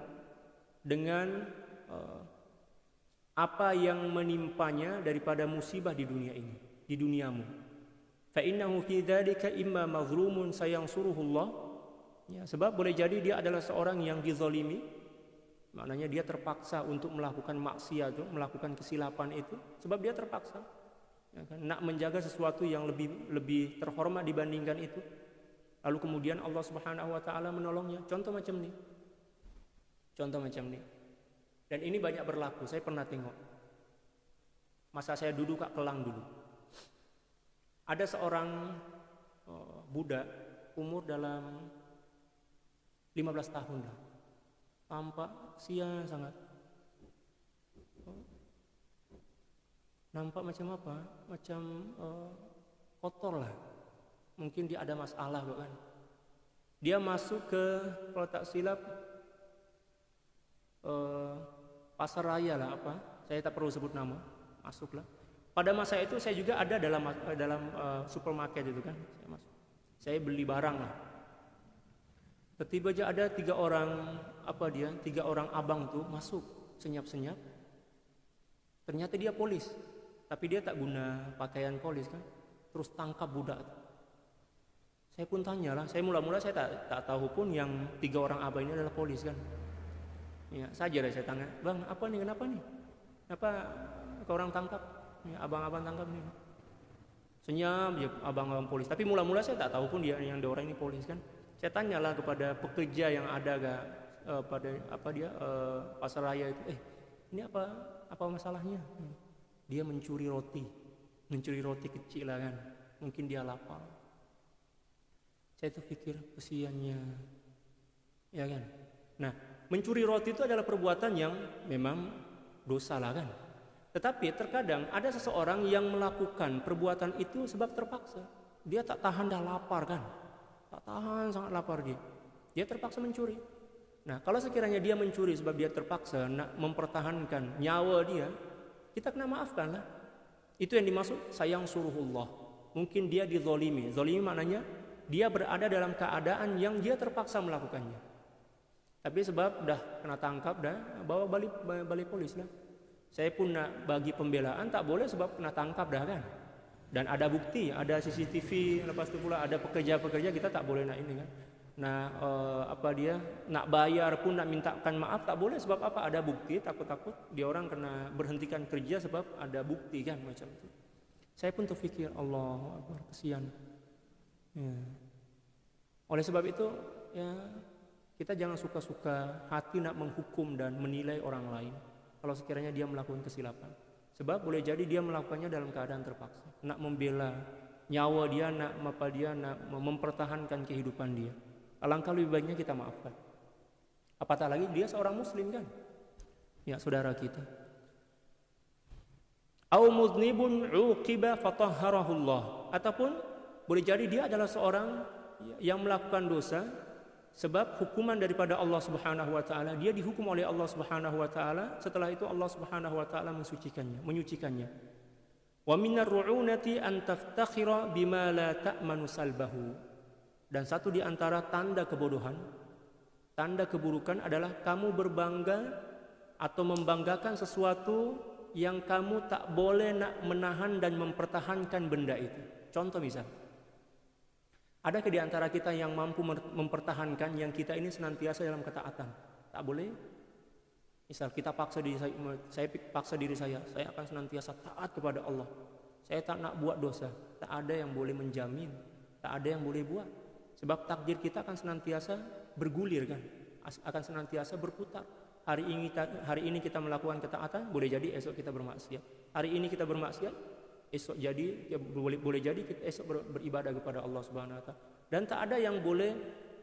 Speaker 1: dengan apa yang menimpanya daripada musibah di dunia ini, di duniamu. Fa innahu fi dzalika imma mazlumun sayansuruhullah. Ya, sebab boleh jadi dia adalah seorang yang dizalimi, maknanya dia terpaksa untuk melakukan maksiat, melakukan kesilapan itu, sebab dia terpaksa ya kan, nak menjaga sesuatu yang lebih terhormat dibandingkan itu. Lalu kemudian Allah Subhanahu wa taala menolongnya. Contoh macam ni. Dan ini banyak berlaku. Saya pernah tengok. Masa saya duduk kat Kelang dulu. Ada seorang budak umur dalam 15 tahun dah. Tampak sia sangat. nampak macam apa? Macam kotor lah. Mungkin dia ada masalah kan. Dia masuk ke, kalau tak silap, pasar raya lah apa? Saya tak perlu sebut nama. Masuklah. Pada masa itu saya juga ada dalam supermarket itu kan. Saya beli barang lah. Tiba-tiba aja ada 3 orang abang tuh masuk senyap-senyap. Ternyata dia polis, tapi dia tak guna pakaian polis kan. Terus tangkap budak. Saya pun tanya lah. Saya mula-mula saya tak tahu pun yang 3 orang abang ini adalah polis kan. Ya, saja lah saya tanya, bang, apa nih, kenapa nih? Kenapa orang tangkap? Ya, abang-abang tangkap nih. Senyap ya abang-abang polis. Tapi mula-mula saya tak tahu pun dia yang 2 orang ini polis kan. Saya tanyalah kepada pekerja yang ada pada pasar raya itu, ini apa masalahnya? Dia mencuri roti kecil lah kan. Mungkin dia lapar. Saya tuh pikir kesiannya, ya kan. Nah, mencuri roti itu adalah perbuatan yang memang dosa lah kan. Tetapi terkadang ada seseorang yang melakukan perbuatan itu sebab terpaksa. Dia tak tahan dah lapar kan. Tak tahan, sangat lapar dia. Dia terpaksa mencuri. Nah, kalau sekiranya dia mencuri sebab dia terpaksa nak mempertahankan nyawa dia, kita kena maafkan lah. Itu yang dimaksud sayang suruhullah. Mungkin dia dizolimi. Zolimi maknanya dia berada dalam keadaan yang dia terpaksa melakukannya. Tapi sebab dah kena tangkap dah, bawa balik polis lah. Saya pun nak bagi pembelaan, tak boleh sebab kena tangkap dah kan. Dan ada bukti, ada CCTV, lepas itu pula ada pekerja-pekerja, kita tak boleh nak ini kan. Nah, nak bayar pun, nak mintakan maaf tak boleh sebab apa? Ada bukti, takut-takut dia orang kena berhentikan kerja sebab ada bukti kan macam itu. Saya pun terfikir, Allah Akbar, kesian. Ya. Oleh sebab itu, ya kita jangan suka-suka hati nak menghukum dan menilai orang lain kalau sekiranya dia melakukan kesilapan. Sebab boleh jadi dia melakukannya dalam keadaan terpaksa, nak membela nyawa dia, nak mempertahankan kehidupan dia. Alangkah lebih baiknya kita maafkan. Apatah lagi dia seorang muslim kan? Ya, saudara kita. Au mudnibun uqiba fatahharahullah. Ataupun boleh jadi dia adalah seorang yang melakukan dosa sebab hukuman daripada Allah Subhanahu wa taala, dia dihukum oleh Allah Subhanahu wa taala, setelah itu Allah Subhanahu wa taala menyucikannya. Wa minar ru'unati an taftakhira bima la ta'manu salbahu. Dan satu di antara tanda kebodohan, tanda keburukan adalah kamu berbangga atau membanggakan sesuatu yang kamu tak boleh nak menahan dan mempertahankan benda itu. Contoh misal, adakah di antara kita yang mampu mempertahankan yang kita ini senantiasa dalam ketaatan? Tak boleh. Misal kita paksa diri saya paksa diri saya akan senantiasa taat kepada Allah. Saya tak nak buat dosa. Tak ada yang boleh menjamin, tak ada yang boleh buat. Sebab takdir kita akan senantiasa bergulir kan, akan senantiasa berputar. Hari ini kita melakukan ketaatan, boleh jadi esok kita bermaksiat. Hari ini kita bermaksiat, esok jadi boleh jadi kita esok beribadah kepada Allah Subhanahu wa taala. Dan tak ada yang boleh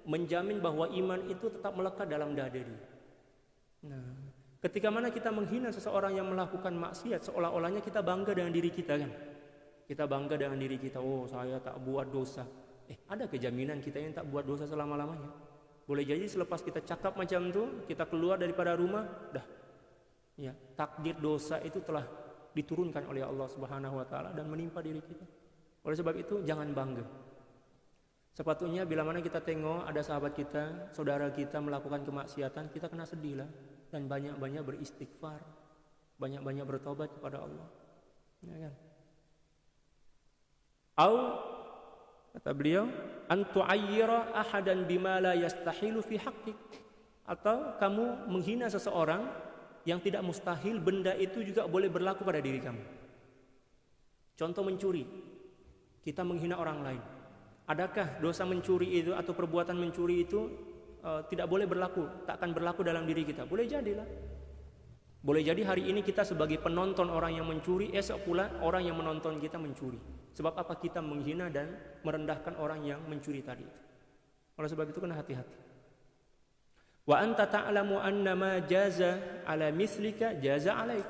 Speaker 1: menjamin bahwa iman itu tetap melekat dalam dada dia. Nah, ketika mana kita menghina seseorang yang melakukan maksiat, seolah-olahnya kita bangga dengan diri kita kan. Kita bangga dengan diri kita, oh saya tak buat dosa. Ada kejaminan kita yang tak buat dosa selama-lamanya? Boleh jadi selepas kita cakap macam tu, kita keluar daripada rumah, dah. Ya, takdir dosa itu telah diturunkan oleh Allah Subhanahu wa taala dan menimpa diri kita. Oleh sebab itu jangan bangga. Sepatutnya bila mana kita tengok ada sahabat kita, saudara kita melakukan kemaksiatan, kita kena sedih lah dan banyak-banyak beristighfar, banyak-banyak bertobat kepada Allah. Ya kan? Kata beliau, antu ayyira ahadan bima la yastahilu fi haqqik. Atau kamu menghina seseorang yang tidak mustahil benda itu juga boleh berlaku pada diri kamu. Contoh mencuri. Kita menghina orang lain. Adakah dosa mencuri itu atau perbuatan mencuri itu tidak boleh berlaku, tak akan berlaku dalam diri kita? Boleh jadilah. Boleh jadi hari ini kita sebagai penonton orang yang mencuri, esok pula orang yang menonton kita mencuri. Sebab apa? Kita menghina dan merendahkan orang yang mencuri tadi. Oleh sebab itu kena hati-hati. Wa anta ta'lamu anna ma jaza ala mislika jaza alaik.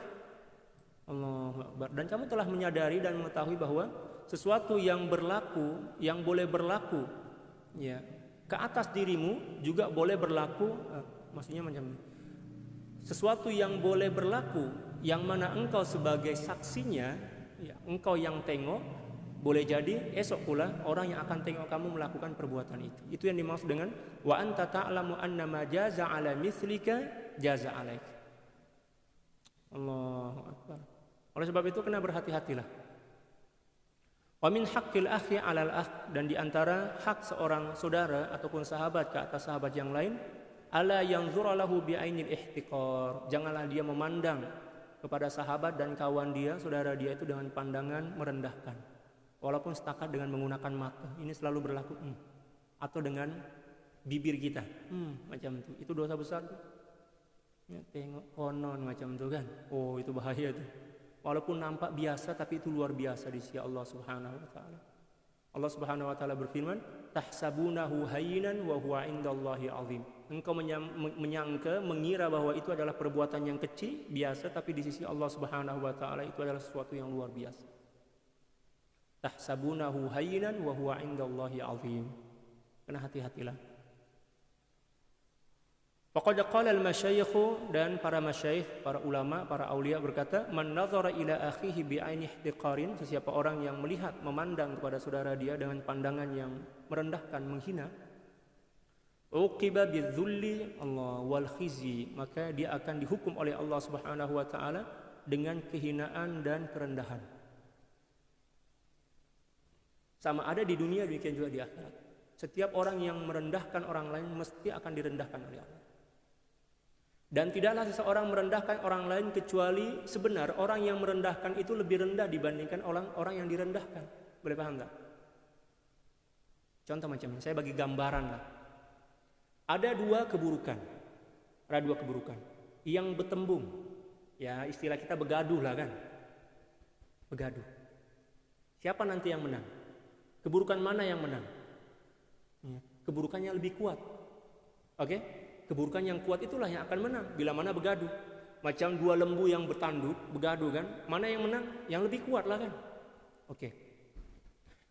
Speaker 1: Allahu Akbar. Dan kamu telah menyadari dan mengetahui bahwa sesuatu yang berlaku, yang boleh berlaku ya ke atas dirimu juga boleh berlaku, maksudnya macam sesuatu yang boleh berlaku yang mana engkau sebagai saksinya, ya, engkau yang tengok, boleh jadi esok pula orang yang akan tengok kamu melakukan perbuatan itu. Itu yang dimaksud dengan wa anta ta'lamu anna ma jaza ala mithlika jaza alaik. Allahu Akbar. Oleh sebab itu kena berhati-hatilah. Wa min haqqil akhi 'alal akh, dan di antara hak seorang saudara ataupun sahabat ke atas sahabat yang lain, ala yanzura lahu bi'ainil ihtiqar. Janganlah dia memandang kepada sahabat dan kawan dia, saudara dia itu dengan pandangan merendahkan. Walaupun setakat dengan menggunakan mata. Ini selalu berlaku. Atau dengan bibir kita. Macam itu. Itu dosa besar tuh. Ya, tengok konon macam itu kan. Oh, itu bahaya tuh. Walaupun nampak biasa tapi itu luar biasa di sisi Allah Subhanahu wa taala. Allah Subhanahu wa taala berfirman, "Tahsabunahu hayyinan wa huwa 'indallahi 'azim." Engkau menyangka, mengira bahwa itu adalah perbuatan yang kecil, biasa, tapi di sisi Allah Subhanahu wa taala itu adalah sesuatu yang luar biasa. Tahsabunahu hayyinan wa huwa 'indallahi 'azim. Kena hati-hatilah. Faqad qala al-masyayikh, dan para masyayikh, para ulama, para aulia berkata, man nazara ila akhihi bi aini ihtiqarin, sesiapa orang yang melihat, memandang kepada saudara dia dengan pandangan yang merendahkan, menghina, uqiba bidzulli Allah wal khizyi, maka dia akan dihukum oleh Allah Subhanahu wa taala dengan kehinaan dan kerendahan. Sama ada di dunia, demikian juga di akhirat. Setiap orang yang merendahkan orang lain mesti akan direndahkan oleh Allah. Dan tidaklah seseorang merendahkan orang lain kecuali sebenar orang yang merendahkan itu lebih rendah dibandingkan orang yang direndahkan. Boleh paham tak? Contoh macam ini, saya bagi gambaran lah. Ada dua keburukan. Yang bertembung. Ya, istilah kita begaduh lah kan. Begaduh. Siapa nanti yang menang? Keburukan mana yang menang? Keburukannya lebih kuat. Oke? Keburukan yang kuat itulah yang akan menang bila mana begaduh. Macam dua lembu yang bertanduk, begaduh kan. Mana yang menang? Yang lebih kuat lah kan. Oke.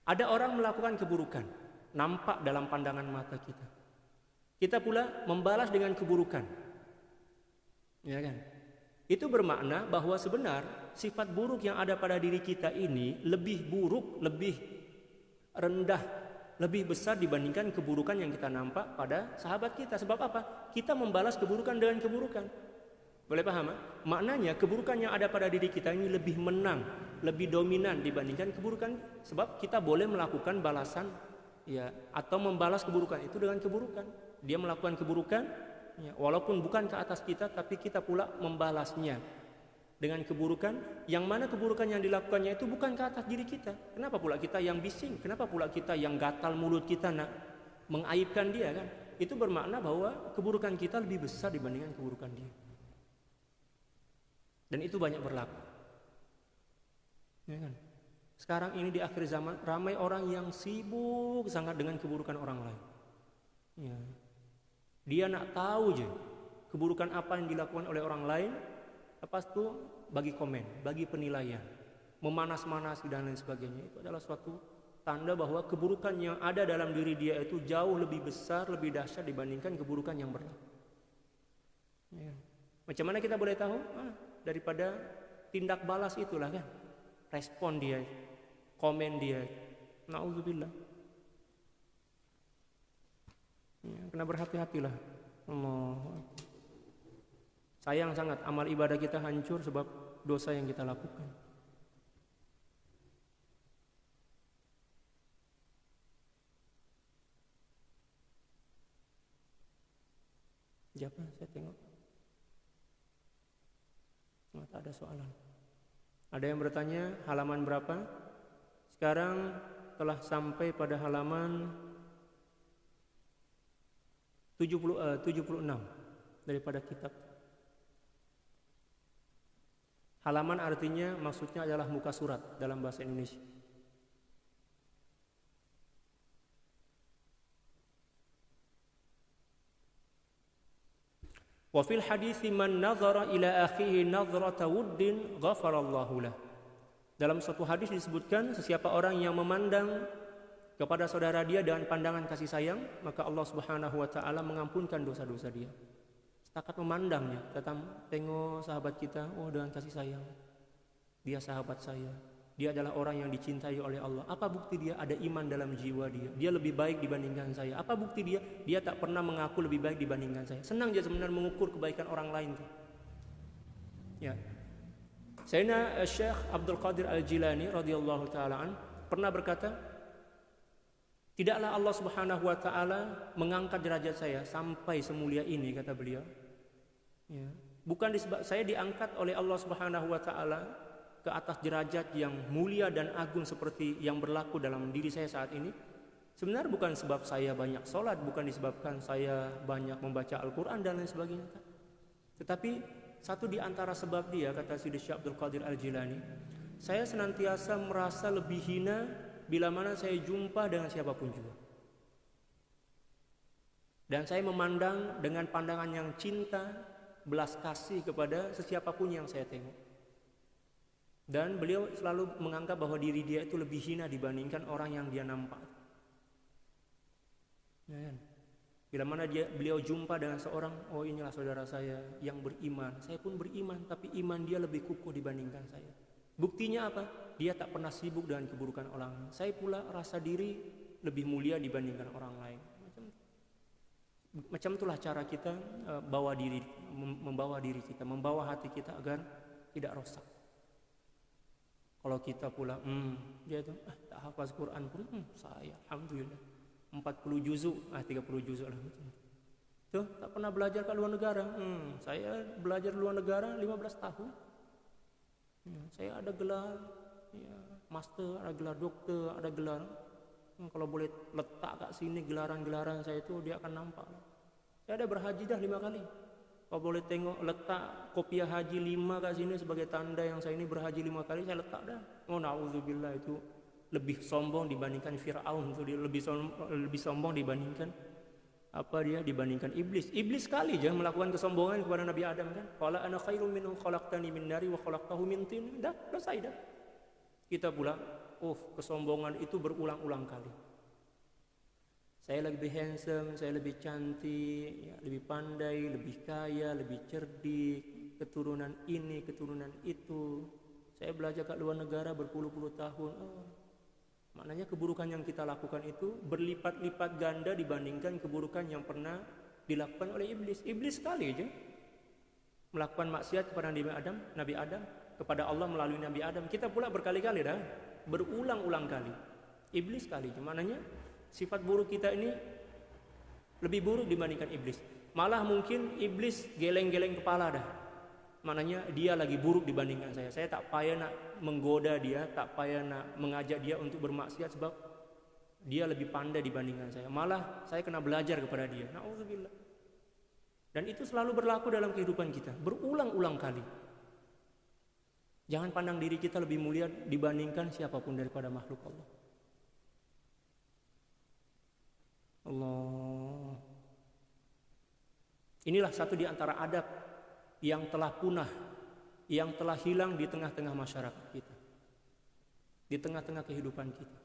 Speaker 1: Ada orang melakukan keburukan, nampak dalam pandangan mata kita. Kita pula membalas dengan keburukan. Ya kan? Itu bermakna bahwa sebenar sifat buruk yang ada pada diri kita ini lebih buruk, lebih rendah, lebih besar dibandingkan keburukan yang kita nampak pada sahabat kita. Sebab apa? Kita membalas keburukan dengan keburukan. Boleh paham? Maknanya keburukan yang ada pada diri kita ini lebih menang, lebih dominan dibandingkan keburukan. Sebab kita boleh melakukan balasan, ya, atau membalas keburukan itu dengan keburukan. Dia melakukan keburukan, ya, walaupun bukan ke atas kita, tapi kita pula membalasnya dengan keburukan, yang mana keburukan yang dilakukannya itu bukan ke atas diri kita. Kenapa pula kita yang bising? Kenapa pula kita yang gatal mulut kita nak mengaibkan dia kan? Itu bermakna bahwa keburukan kita lebih besar dibandingkan keburukan dia. Dan itu banyak berlaku. Ya kan? Sekarang ini di akhir zaman ramai orang yang sibuk sangat dengan keburukan orang lain. Ya. Dia nak tahu je keburukan apa yang dilakukan oleh orang lain. Lepas itu bagi komen, bagi penilaian, memanas-manasi dan lain sebagainya. Itu adalah suatu tanda bahwa keburukan yang ada dalam diri dia itu jauh lebih besar, lebih dahsyat dibandingkan keburukan yang berlaku. Ya. Macam mana kita boleh tahu? Daripada tindak balas itulah kan, respon dia, komen dia. Na'udzubillah. Ya, kena berhati-hatilah. Allah. Sayang sangat amal ibadah kita hancur sebab dosa yang kita lakukan. Siapa? Saya tengok. Tak ada soalan. Ada yang bertanya halaman berapa? Sekarang telah sampai pada halaman 76 daripada kitab. Halaman artinya maksudnya adalah muka surat dalam bahasa Indonesia. Wa fil hadithi man nazara ila akhihi nazrata wuddin ghafarallahu lah. Dalam suatu hadis disebutkan sesiapa orang yang memandang kepada saudara dia dengan pandangan kasih sayang, maka Allah Subhanahu wa taala mengampunkan dosa-dosa dia. Setakat memandangnya, tengok sahabat kita, oh dengan kasih sayang. Dia sahabat saya. Dia adalah orang yang dicintai oleh Allah. Apa bukti dia? Ada iman dalam jiwa dia. Dia lebih baik dibandingkan saya. Apa bukti dia? Dia tak pernah mengaku lebih baik dibandingkan saya. Senang dia sebenarnya mengukur kebaikan orang lain tuh. Ya. Sayyidina Syekh Abdul Qadir Al-Jilani radhiyallahu taala pernah berkata, tidaklah Allah Subhanahu wa taala mengangkat derajat saya sampai semulia ini, kata beliau. Ya. Bukan disebab saya diangkat oleh Allah Subhanahu wa taala ke atas derajat yang mulia dan agung seperti yang berlaku dalam diri saya saat ini. Sebenarnya bukan sebab saya banyak sholat, bukan disebabkan saya banyak membaca Al-Quran dan lain sebagainya. Tetapi satu di antara sebab dia, kata Syekh Abdul Qadir Al-Jilani, saya senantiasa merasa lebih hina bila mana saya jumpa dengan siapapun juga. Dan saya memandang dengan pandangan yang cinta, belas kasih kepada sesiapapun yang saya tengok. Dan beliau selalu menganggap bahwa diri dia itu lebih hina dibandingkan orang yang dia nampak. Ya kan? Bila mana beliau jumpa dengan seorang, oh inilah saudara saya yang beriman. Saya pun beriman, tapi iman dia lebih kukuh dibandingkan saya. Buktinya apa? Dia tak pernah sibuk dengan keburukan orang lain. Saya pula rasa diri lebih mulia dibandingkan orang lain. Macam itulah cara kita membawa diri kita, membawa hati kita agar tidak rosak. Kalau kita pula, dia itu tak hafaz Quran pun, saya alhamdulillah 40 juzuk, 30 juzuk lah. Tuh, tak pernah belajar ke luar negara. Saya belajar luar negara 15 tahun. Saya ada gelar master, ada gelar doktor, ada gelar. Kalau boleh letak kat sini gelaran-gelaran saya itu, dia akan nampak. Saya ada berhaji dah 5 kali. Kalau boleh tengok letak kopiah haji 5 kat sini sebagai tanda yang saya ini berhaji 5 kali, saya letak dah. Oh na'udzubillah, itu lebih sombong dibandingkan Fir'aun, itu dia lebih sombong dibandingkan dibandingkan iblis. Iblis sekali je melakukan kesombongan kepada Nabi Adam kan. Qala ana khairum minhu khalaqtani min nari wa khalaqtahu min tin. Dah selesai dah. Kita pula, kesombongan itu berulang-ulang kali. Saya lebih handsome, saya lebih cantik, ya, lebih pandai, lebih kaya, lebih cerdik, keturunan ini, keturunan itu. Saya belajar kat luar negara berpuluh-puluh tahun. Maknanya keburukan yang kita lakukan itu berlipat-lipat ganda dibandingkan keburukan yang pernah dilakukan oleh iblis. Iblis sekali aja melakukan maksiat kepada Nabi Adam, kepada Allah melalui Nabi Adam. Kita pula berkali-kali dah, berulang-ulang kali. Iblis sekali aja. Maknanya sifat buruk kita ini lebih buruk dibandingkan iblis. Malah mungkin iblis geleng-geleng kepala dah. Maknanya dia lagi buruk dibandingkan saya. Saya tak payah nak menggoda dia, tak payah nak mengajak dia untuk bermaksiat sebab dia lebih pandai dibandingkan saya. Malah saya kena belajar kepada dia. Na'udzubillah. Dan itu selalu berlaku dalam kehidupan kita, berulang-ulang kali. Jangan pandang diri kita lebih mulia dibandingkan siapapun daripada makhluk Allah. Allah. Inilah satu di antara adab yang telah punah, yang telah hilang di tengah-tengah masyarakat kita, di tengah-tengah kehidupan kita.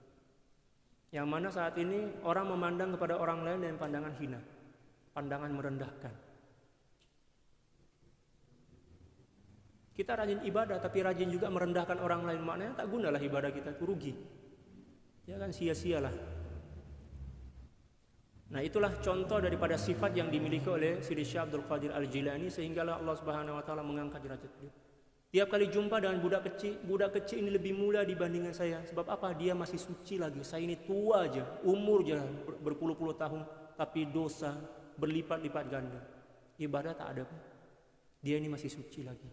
Speaker 1: Yang mana saat ini orang memandang kepada orang lain dengan pandangan hina, pandangan merendahkan. Kita rajin ibadah tapi rajin juga merendahkan orang lain, maknanya tak gunalah ibadah kita, itu rugi. Ya kan, sia-sialah. Nah, itulah contoh daripada sifat yang dimiliki oleh Syekh Abdul Qadir Al-Jilani, sehinggalah Allah Subhanahu wa taala mengangkat derajat beliau. Tiap kali jumpa dengan budak kecil ini lebih mulia dibandingkan saya. Sebab apa? Dia masih suci lagi. Saya ini tua aja, umur je berpuluh-puluh tahun, tapi dosa berlipat-lipat ganda. Ibadah tak ada pun. Dia ini masih suci lagi.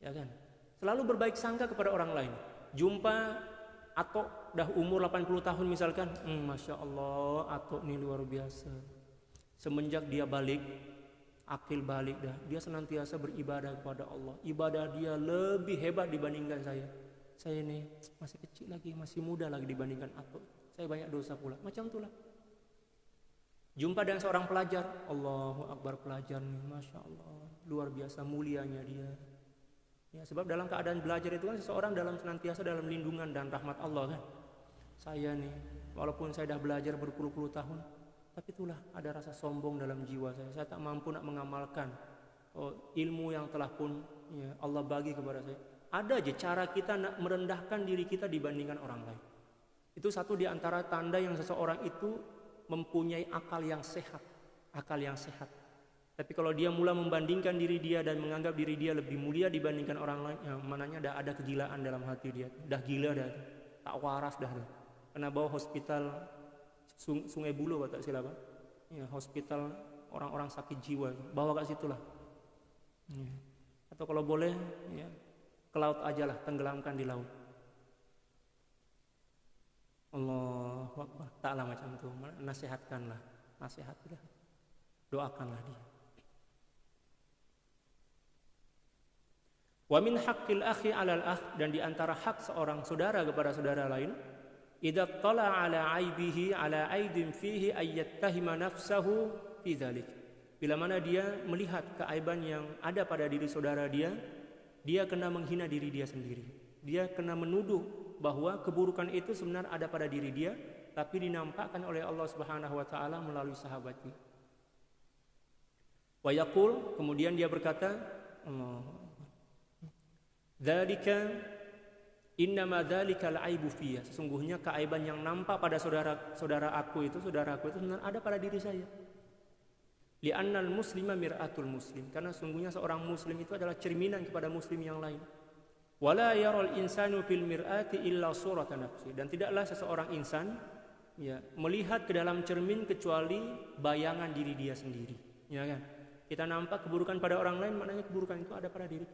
Speaker 1: Ya kan? Selalu berbaik sangka kepada orang lain. Jumpa Atok dah umur 80 tahun misalkan, Masya Allah, Atok ini luar biasa. Semenjak dia balik, akil balik dah, dia senantiasa beribadah kepada Allah. Ibadah dia lebih hebat dibandingkan saya. Saya ini masih kecil lagi, masih muda lagi dibandingkan Atok. Saya banyak dosa pula. Macam itulah. Jumpa dengan seorang pelajar, Allahu Akbar, pelajar nih, Masya Allah, luar biasa mulianya dia. Ya, sebab dalam keadaan belajar itu kan seseorang senantiasa dalam lindungan dan rahmat Allah kan. Saya nih, walaupun saya dah belajar berpuluh-puluh tahun, tapi itulah ada rasa sombong dalam jiwa saya. Saya tak mampu nak mengamalkan ilmu yang telah pun ya, Allah bagi kepada saya. Ada aja cara kita nak merendahkan diri kita dibandingkan orang lain. Itu satu di antara tanda yang seseorang itu mempunyai akal yang sehat. Akal yang sehat. Tapi kalau dia mulai membandingkan diri dia dan menganggap diri dia lebih mulia dibandingkan orang lain, ya, mananya dah ada kegilaan dalam hati dia. Dah gila dah. Tak waras dah. Kena bawa hospital Sungai Buloh tak silap. Ya, hospital orang-orang sakit jiwa. Bawa kat situ lah. Ya. Atau kalau boleh ya, ke laut aja lah, tenggelamkan di laut. Allahu Akbar. Taklah macam tu. Nasihatkanlah. Nasihatlah. Doakanlah dia. Wa min haqqil akhi 'alal akh, dan di antara hak seorang saudara kepada saudara lain, idza tala 'ala aibihi 'ala aidin fihi ayyattahima nafsahu fi dzalik. Bila mana dia melihat keaiban yang ada pada diri saudara dia kena menghina diri dia sendiri. Dia kena menuduh bahwa keburukan itu sebenarnya ada pada diri dia, tapi dinampakkan oleh Allah Subhanahu wa taala melalui sahabatnya. Wa yaqul, kemudian dia berkata, dzalika innama dzalika al-aibu fiyya. Sesungguhnya keaiban yang nampak pada saudaraku itu sebenarnya ada pada diri saya. Li'annal muslima mir'atul muslim, karena sungguhnya seorang muslim itu adalah cerminan kepada muslim yang lain. Wala yaral insanu fil mir'ati illa surata nafsi, dan tidaklah seseorang insan ya melihat ke dalam cermin kecuali bayangan diri dia sendiri, ya kan? Kita nampak keburukan pada orang lain, maknanya keburukan itu ada pada diri.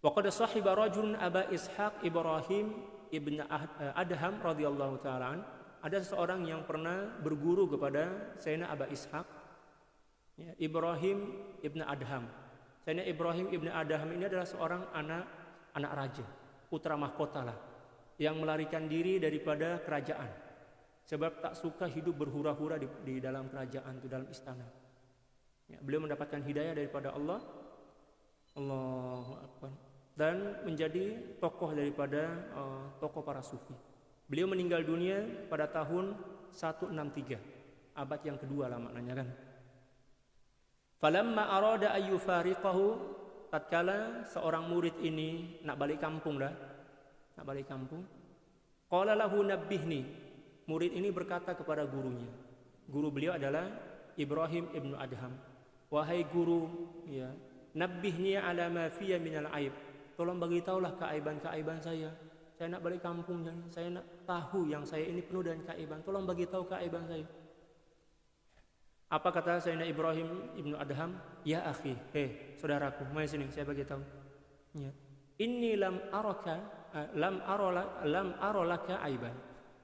Speaker 1: Wa qad sahiba rajulun Aba Ishaq Ibrahim ibn Adham radhiyallahu ta'ala an. Ada seseorang yang pernah berguru kepada Sayyidina Aba Ishaq ya, Ibrahim ibn Adham. Sayyidina Ibrahim ibn Adham ini adalah seorang anak raja, putra mahkota lah, yang melarikan diri daripada kerajaan sebab tak suka hidup berhura-hura di dalam kerajaan, di dalam istana. Ya, beliau mendapatkan hidayah daripada Allah, Allahu Akbar, dan menjadi tokoh daripada tokoh para sufi. Beliau meninggal dunia pada tahun 163, abad yang kedua lah maknanya kan. Falamma arada ayyufariqahu, tatkala seorang murid ini nak balik kampung, qala lahu nabbihni, murid ini berkata kepada gurunya. Guru beliau adalah Ibrahim ibnu Adham. Wahai guru, ya, nabbihni ala ma fiyya minal aib, tolong beritahulah keaiban-keaiban saya. Saya nak balik kampung, saya nak tahu yang saya ini penuh dengan keaiban. Tolong bagi tahu keaiban saya. Apa kata Sayyidina Ibrahim ibnu Adham? Ya akhi, saudaraku, mari sini saya bagi tahu. Ya. Inni lam arolaka aiban.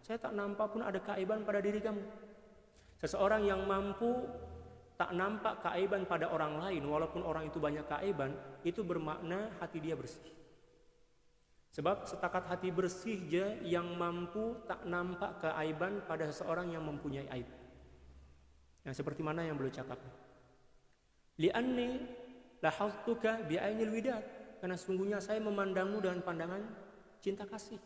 Speaker 1: Saya tak nampak pun ada keaiban pada diri kamu. Seseorang yang mampu tak nampak keaiban pada orang lain, walaupun orang itu banyak keaiban, itu bermakna hati dia bersih. Sebab setakat hati bersih je yang mampu tak nampak keaiban pada seseorang yang mempunyai aib. Nah, seperti mana yang beliau cakap? Li'anni lahaztuka bi'ainil widad, karena sungguhnya saya memandangmu dengan pandangan cinta kasih,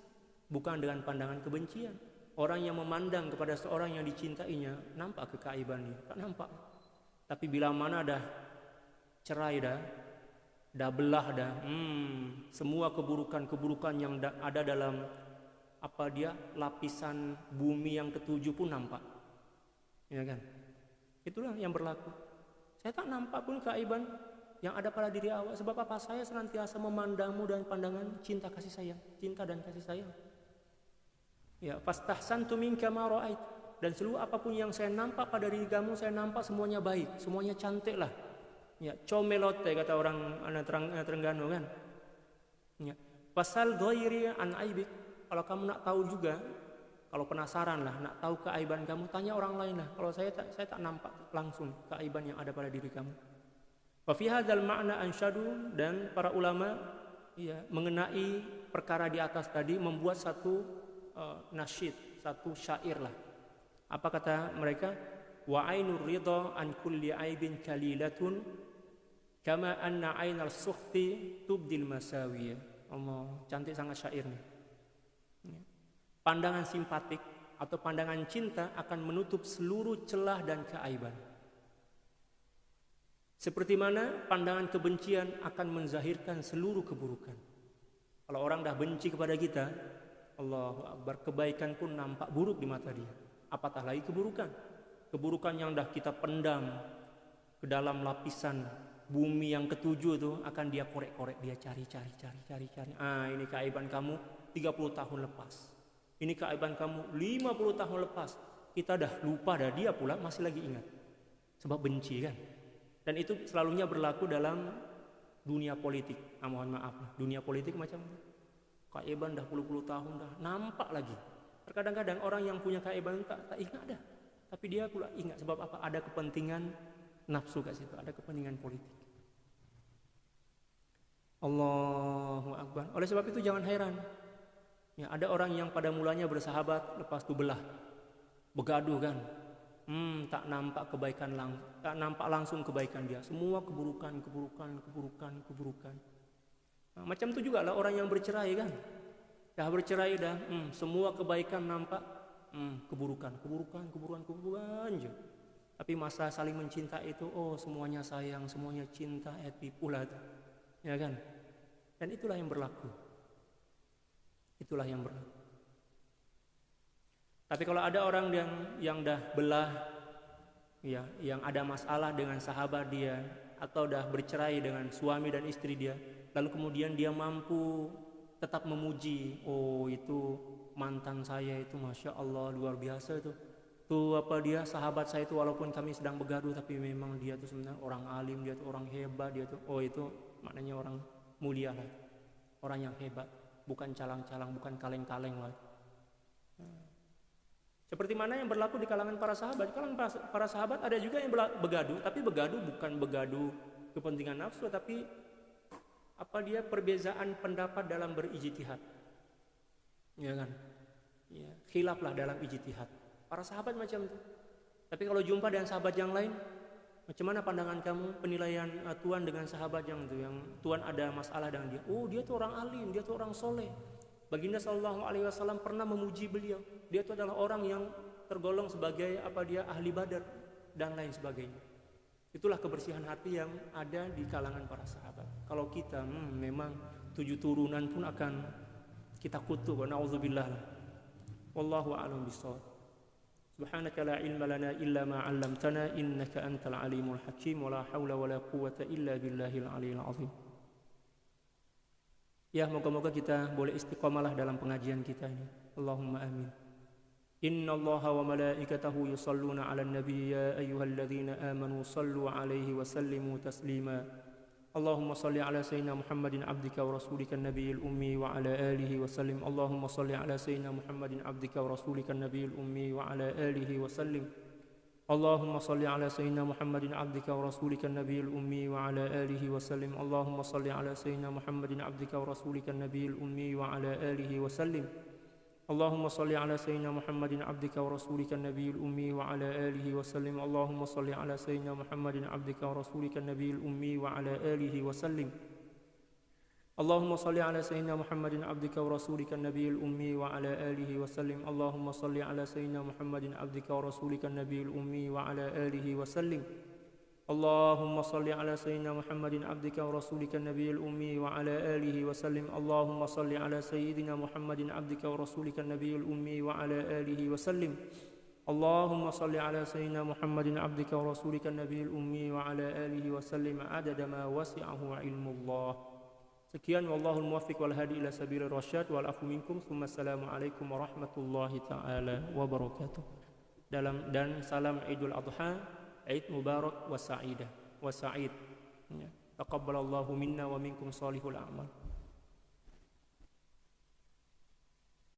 Speaker 1: bukan dengan pandangan kebencian. Orang yang memandang kepada seorang yang dicintainya nampak keaibannya, tak nampak. Tapi bila mana dah cerai dah belah dah, semua keburukan yang ada dalam lapisan bumi yang ketujuh pun nampak, ya kan? Itulah yang berlaku. Saya tak nampak pun keaiban yang ada pada diri awak. Sebab apa? Saya senantiasa memandangmu dengan pandangan cinta kasih sayang, cinta dan kasih sayang. Ya, fastahsantu minka ma ra'ait, dan seluruh apapun yang saya nampak pada diri kamu, saya nampak semuanya baik, semuanya cantik lah. Ya, comelote kata orang anak Terengganu kan. Ya, pasal ghairi an aibik. Kalau kamu nak tahu juga, kalau penasaran lah, nak tahu keaiban kamu, tanya orang lain lah. Kalau saya tak nampak langsung keaiban yang ada pada diri kamu. Wa fi hadzal ma'na ansyadu, dan para ulama ya mengenai perkara di atas tadi membuat satu nasyid, satu syair lah. Apa kata mereka? Wa ainur ridha an kulli aibin kalilatun kama anna ainal sukhti tubdil masawiyah. Allah, cantik sangat syairnya. Pandangan simpatik atau pandangan cinta akan menutup seluruh celah dan keaiban. Seperti mana pandangan kebencian akan menzahirkan seluruh keburukan. Kalau orang dah benci kepada kita, Allahu Akbar, kebaikan pun nampak buruk di mata dia. Apatah lagi keburukan. Keburukan yang dah kita pendam ke dalam lapisan bumi yang ketujuh itu akan dia korek-korek, dia cari. Ini keaiban kamu 30 tahun lepas. Ini keaiban kamu 50 tahun lepas. Kita dah lupa, dah dia pula masih lagi ingat. Sebab benci kan. Dan itu selalunya berlaku dalam dunia politik. Mohon maaf, dunia politik macam keaiban dah puluh-puluh tahun dah nampak lagi. Terkadang-kadang orang yang punya keaiban tak ingat dah. Tapi dia pula ingat sebab apa? Ada kepentingan nafsu kat situ, ada kepentingan politik. Allahu Akbar. Oleh sebab itu jangan heran. Ya, ada orang yang pada mulanya bersahabat, lepas itu belah. Begaduh kan. Tak nampak kebaikan tak nampak langsung kebaikan dia. Semua keburukan. Nah, macam itu juga lah orang yang bercerai kan. Dah bercerai dah, semua kebaikan nampak, keburukan je. Tapi masa saling mencinta itu, semuanya sayang, semuanya cinta, happy pula tu. Ya kan? Dan itulah yang berlaku. Tapi kalau ada orang yang dah belah, ya, yang ada masalah dengan sahabat dia, atau dah bercerai dengan suami dan istri dia, lalu kemudian dia mampu tetap memuji, itu mantan saya itu Masya Allah luar biasa itu. Dia sahabat saya itu walaupun kami sedang bergaduh tapi memang dia tuh sebenarnya orang alim, dia tuh orang hebat, dia tuh itu maknanya orang mulia lah. Orang yang hebat, bukan calang-calang, bukan kaleng-kaleng lah. Seperti mana yang berlaku di kalangan para sahabat. Di kalangan para sahabat ada juga yang bergaduh, tapi bergaduh bukan bergaduh kepentingan nafsu, tapi dia perbezaan pendapat dalam berijtihad. Ya kan? Ya, khilaflah dalam ijtihad. Para sahabat macam itu. Tapi kalau jumpa dengan sahabat yang lain, macam mana pandangan kamu, penilaian Tuan dengan sahabat yang itu, yang Tuan ada masalah dengan dia? Dia tuh orang alim, dia tuh orang soleh. Baginda sallallahu alaihi wasallam pernah memuji beliau. Dia itu adalah orang yang tergolong sebagai dia ahli Badar dan lain sebagainya. Itulah kebersihan hati yang ada di kalangan para sahabat. Kalau kita memang 7 turunan pun akan kita kutuk. Wa na'udzubillah. Wallahu a'lam bishawab. Subhanaka la ilma lana illa ma 'allamtana innaka antal alimul hakim wa la haula wa la quwwata illa billahil aliyil azim. Ya, moga-moga kita boleh istiqamalah dalam pengajian kita ini. Allahumma amin. Inna Allaha wa malaikatahu yusalluna 'alan nabiy ya ayyuhalladzina amanu sallu 'alaihi wa sallimu taslima. Allahumma salli 'ala sayyidina Muhammadin 'abdika wa rasulika an-nabiyil ummi wa 'ala alihi wa sallim. Allahumma salli 'ala sayyidina Muhammadin 'abdika wa rasulika an-nabiyil ummi wa 'ala alihi wa sallim. Allahumma salli 'ala sayyidina Muhammadin 'abdika wa rasulika an-nabiyil ummi wa 'ala alihi wa sallim. Allahumma salli 'ala sayyidina Muhammadin 'abdika wa rasulika an-nabiyil ummi wa 'ala alihi wa sallim. Allahumma salli 'ala sayyidina Muhammadin 'abdika wa rasulika an-nabiyil ummi wa 'ala alihi wa sallim. Allahumma salli 'ala sayyidina Muhammadin 'abdika wa rasulika an-nabiyil ummi wa 'ala alihi wa sallim. Allahumma salli 'ala sayyidina Muhammadin 'abdika wa rasulika an-nabiyil ummi wa 'ala alihi wa sallim. Allahumma salli 'ala sayyidina Muhammadin 'abdika wa rasulika an-nabiyil ummi wa 'ala alihi wa sallim. Allahumma salli 'ala sayyidina Muhammadin 'abdika wa rasulika an-nabiyil ummi wa 'ala alihi wa sallim. Allahumma salli 'ala sayyidina Muhammadin 'abdika wa rasulika an-nabiyil ummi wa 'ala alihi wa sallim. Allahumma salli 'ala sayyidina Muhammadin 'abdika wa rasulika an-nabiyil ummi wa 'ala alihi wa sallim adada ma wasi'ahu ilmullah. Sekian, wallahul muwaffiq wal hadi ila sabilir rasyad wal afu minkum. Assalamu alaikum warahmatullahi taala wabarakatuh. Dan salam Idul Adha, Eid Mubarak wa Sa'idah wa Sa'id. Taqabbalallahu minna wa minkum salihul a'mal.